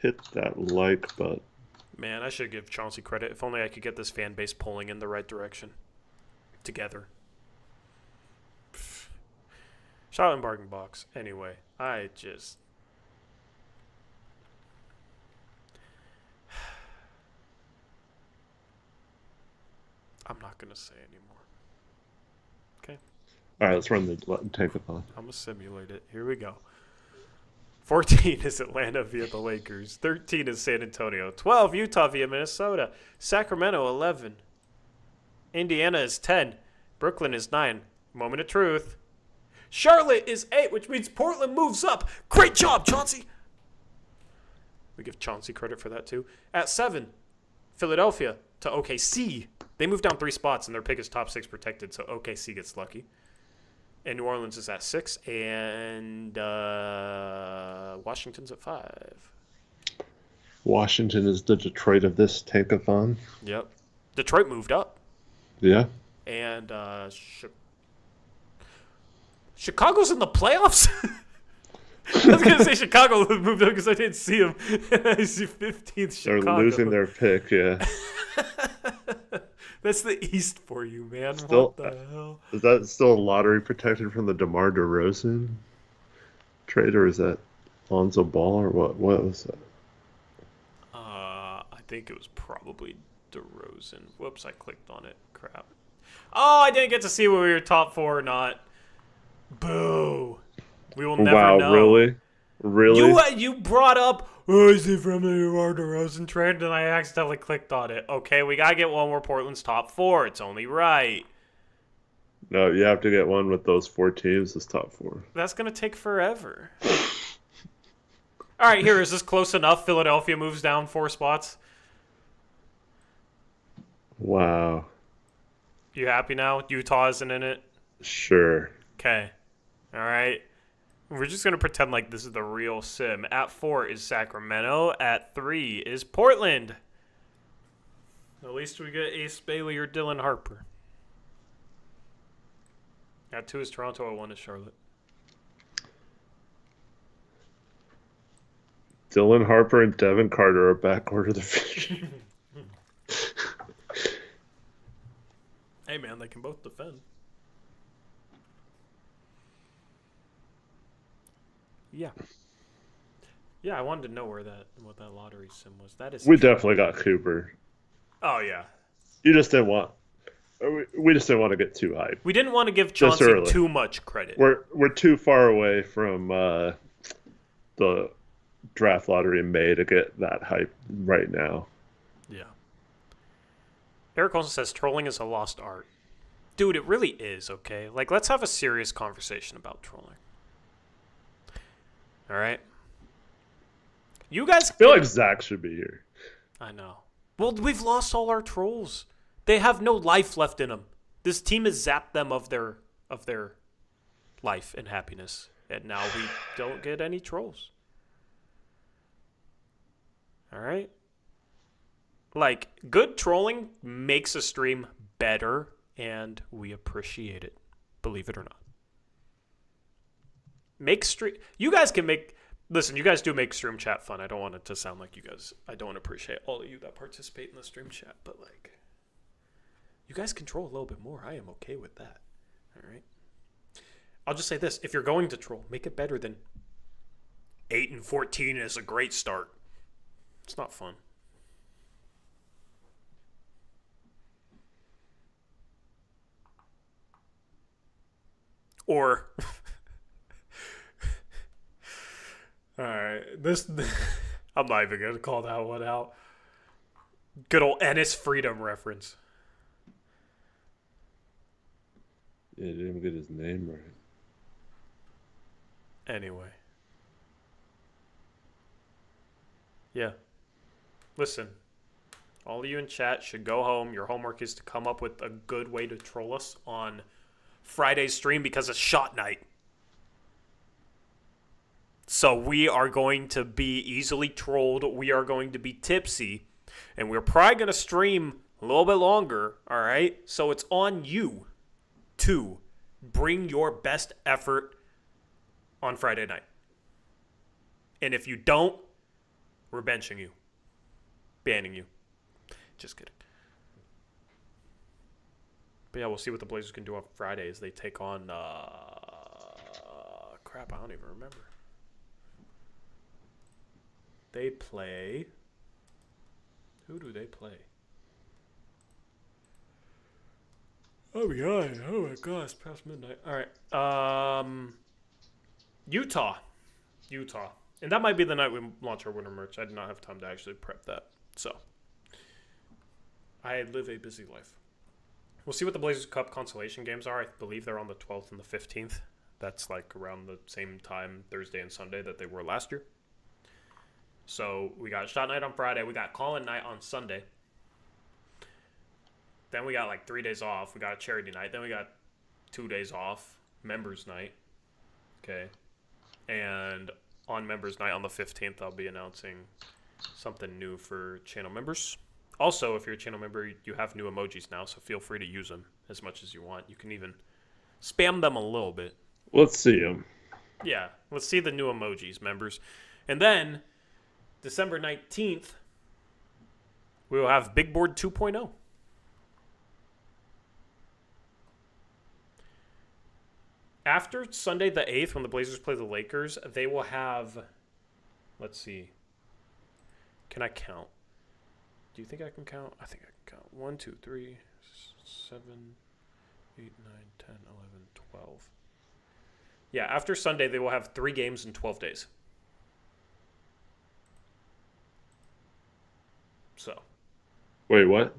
Hit that like button. Man, I should give Chauncey credit. If only I could get this fan base pulling in the right direction. Together. Shout out Embarking Box. Anyway, I'm not going to say anymore. Okay. All right, let's run the tankathon. I'm going to simulate it. Here we go. 14 is Atlanta via the Lakers. 13 is San Antonio. 12, Utah via Minnesota. Sacramento, 11. Indiana is 10. Brooklyn is 9. Moment of truth. Charlotte is 8, which means Portland moves up. Great job, Chauncey. We give Chauncey credit for that, too. At 7, Philadelphia to OKC. They move down 3 spots, and their pick is top 6 protected, so OKC gets lucky. And New Orleans is at 6, and Washington's at 5. Washington is the Detroit of this tankathon. Yep. Detroit moved up. Yeah. And Chicago's in the playoffs? I was going to say Chicago moved up because I didn't see them. I see 15th Chicago. They're losing their pick, yeah. That's the East for you, man. Still, what the hell? Is that still lottery protected from the DeMar DeRozan trade, or is that Lonzo Ball, or what was that? I think it was probably DeRozan. Whoops, I clicked on it. Crap. Oh, I didn't get to see whether we were top 4 or not. Boo. We will never know. Wow, really? You brought up, is it from the DeMar DeRozan trade? And I accidentally clicked on it. Okay, we got to get one where Portland's top 4. It's only right. No, you have to get one with those 4 teams as top 4. That's going to take forever. All right, here. Is this close enough? Philadelphia moves down 4 spots. Wow. You happy now? Utah isn't in it? Sure. Okay. All right. We're just going to pretend like this is the real sim. At 4 is Sacramento. At 3 is Portland. At least we get Ace Bailey or Dylan Harper. At 2 is Toronto. At 1 is Charlotte. Dylan Harper and Devin Carter are backcourt of the future. Hey, man, they can both defend. Yeah. Yeah, I wanted to know what that lottery sim was. That is. We definitely got Cooper. Oh yeah. You just didn't want. We just didn't want to get too hyped. We didn't want to give Chauncey too much credit. We're too far away from the draft lottery in May to get that hype right now. Yeah. Eric Olsen says trolling is a lost art. Dude, it really is, okay? Like, let's have a serious conversation about trolling. All right? You guys... I feel like Zach should be here. I know. Well, we've lost all our trolls. They have no life left in them. This team has zapped them of their life and happiness. And now we don't get any trolls. All right? Like, good trolling makes a stream better, and we appreciate it. Believe it or not. You guys can make... Listen, you guys do make stream chat fun. I don't want it to sound like you guys... I don't appreciate all of you that participate in the stream chat, but, like... You guys can troll a little bit more. I am okay with that. All right? I'll just say this. If you're going to troll, make it better than 8-14 is a great start. It's not fun. Or... Alright, this... I'm not even going to call that one out. Good old Ennis Freedom reference. Yeah, didn't even get his name right. Anyway. Yeah. Listen. All of you in chat should go home. Your homework is to come up with a good way to troll us on Friday's stream because it's shot night. So we are going to be easily trolled. We are going to be tipsy. And we're probably going to stream a little bit longer. All right? So it's on you to bring your best effort on Friday night. And if you don't, we're benching you. Banning you. Just kidding. But yeah, we'll see what the Blazers can do on Friday as they take on... crap, I don't even remember. They play... Who do they play? Oh my god, it's past midnight. Alright. Utah. And that might be the night we launch our winter merch. I did not have time to actually prep that. So, I live a busy life. We'll see what the Blazers Cup consolation games are. I believe they're on the 12th and the 15th. That's like around the same time, Thursday and Sunday, that they were last year. So we got shot night on Friday. We got call-in night on Sunday. Then we got like 3 days off. We got a charity night. Then we got 2 days off. Members night. Okay. And on members night on the 15th, I'll be announcing something new for channel members. Also, if you're a channel member, you have new emojis now, so feel free to use them as much as you want. You can even spam them a little bit. Let's see them. Yeah, let's see the new emojis, members. And then, December 19th, we will have Big Board 2.0. After Sunday the 8th, when the Blazers play the Lakers, they will have, let's see, can I count? Do you think I can count? I think I can count. 1, 2, 3, 7, 8, 9, 10, 11, 12. Yeah, after Sunday, they will have 3 games in 12 days. So. Wait, what?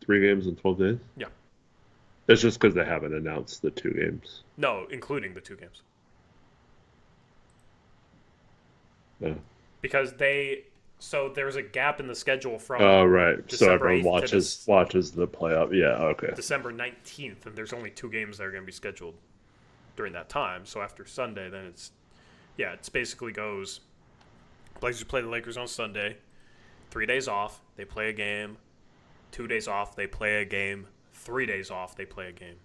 3 games in 12 days? Yeah. That's just because they haven't announced the 2 games. No, including the 2 games. Yeah. Because so there's a gap in the schedule from Oh, right. December so everyone 8th watches the playoff. Yeah, okay. December 19th, and there's only 2 games that are going to be scheduled during that time. So after Sunday, then it's basically goes, Blazers play the Lakers on Sunday, 3 days off, they play a game, 2 days off, they play a game, 3 days off, they play a game.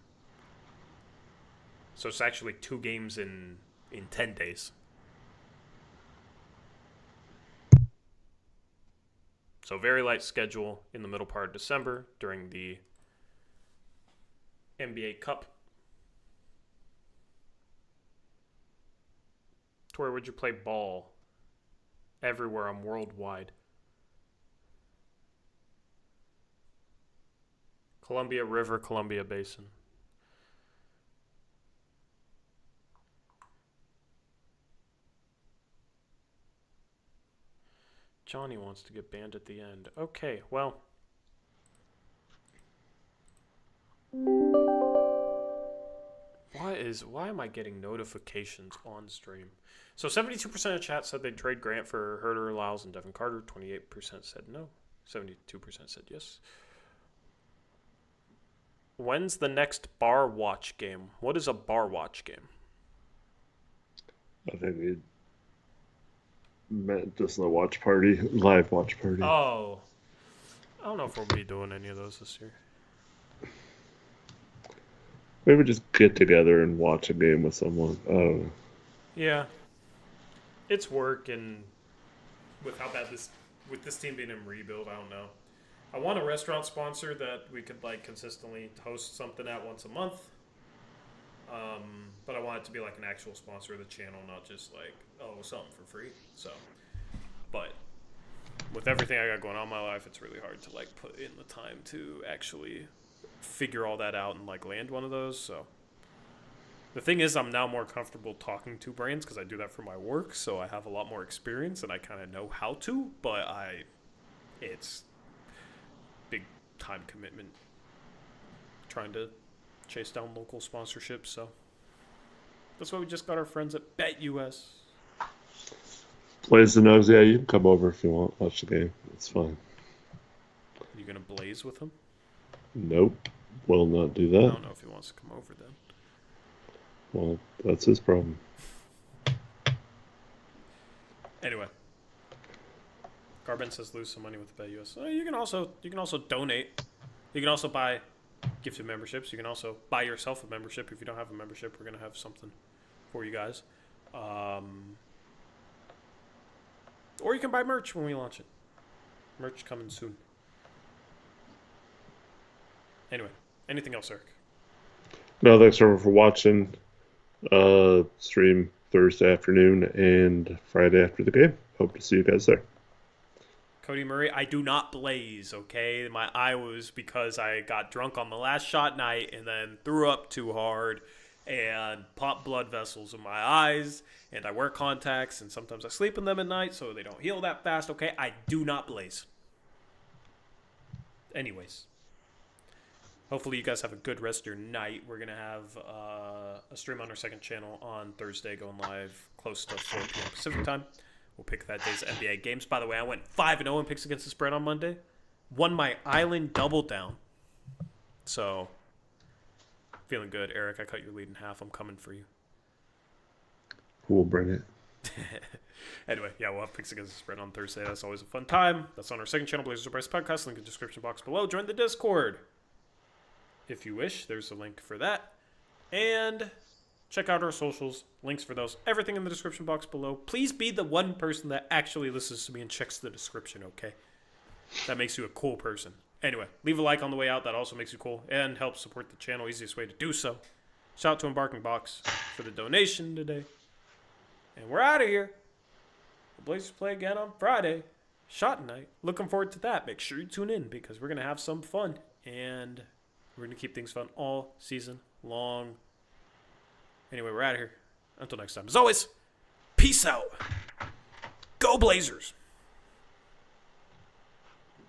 So it's actually 2 games in 10 days. So very light schedule in the middle part of December during the NBA Cup. Tori, would you play ball? Everywhere, I'm worldwide. Columbia River, Columbia Basin. Johnny wants to get banned at the end. Okay, well. Why am I getting notifications on stream? So 72% of chat said they'd trade Grant for Herter, Lyles, and Devin Carter. 28% said no. 72% said yes. When's the next bar watch game? What is a bar watch game? I think we meant just a watch party, live watch party. Oh. I don't know if we'll be doing any of those this year. Maybe just get together and watch a game with someone. Oh. Yeah. It's work, and with how bad with this team being in rebuild, I don't know. I want a restaurant sponsor that we could consistently host something at once a month. But I want it to be like an actual sponsor of the channel, not just something for free. So, but with everything I got going on in my life, it's really hard to put in the time to actually figure all that out and land one of those. So the thing is, I'm now more comfortable talking to brands because I do that for my work. So I have a lot more experience and I kind of know how to, but it's big time commitment trying to chase down local sponsorships. So that's why we just got our friends at BetUS. Blaze the Nugs, yeah, you can come over if you want. Watch the game. It's fine. You gonna blaze with him? Nope. Will not do I that. don't know if he wants to come over then. Well, that's his problem. Anyway, Garben says lose some money with BetUS. You can also donate. You can also buy gifted memberships. You can also buy yourself a membership. If you don't have a membership, we're gonna have something for you guys. Or you can buy merch when we launch it. Merch coming soon. Anyway, anything else, Eric? No, thanks everyone for watching. Stream Thursday afternoon and Friday after the game. Hope to see you guys there. Cody Murray, I do not blaze, okay? My eye was because I got drunk on the last shot night and then threw up too hard and popped blood vessels in my eyes, and I wear contacts, and sometimes I sleep in them at night so they don't heal that fast, okay? I do not blaze. Anyways. Hopefully you guys have a good rest of your night. We're going to have a stream on our second channel on Thursday going live close to 4 p.m. Pacific time. We'll pick that day's NBA games. By the way, I went 5-0 in picks against the spread on Monday. Won my island double down. So, feeling good. Eric, I cut your lead in half. I'm coming for you. We'll bring it. Anyway, yeah, we'll have picks against the spread on Thursday. That's always a fun time. That's on our second channel, Blazers Uprise Podcast. Link in the description box below. Join the Discord if you wish. There's a link for that. And check out our socials. Links for those. Everything in the description box below. Please be the one person that actually listens to me and checks the description, okay? That makes you a cool person. Anyway, leave a like on the way out. That also makes you cool and helps support the channel. Easiest way to do so. Shout out to Embarking Box for the donation today. And we're out of here. The Blazers play again on Friday. Shot night. Looking forward to that. Make sure you tune in because we're going to have some fun. And we're going to keep things fun all season long. Anyway, we're out of here. Until next time. As always, peace out. Go Blazers.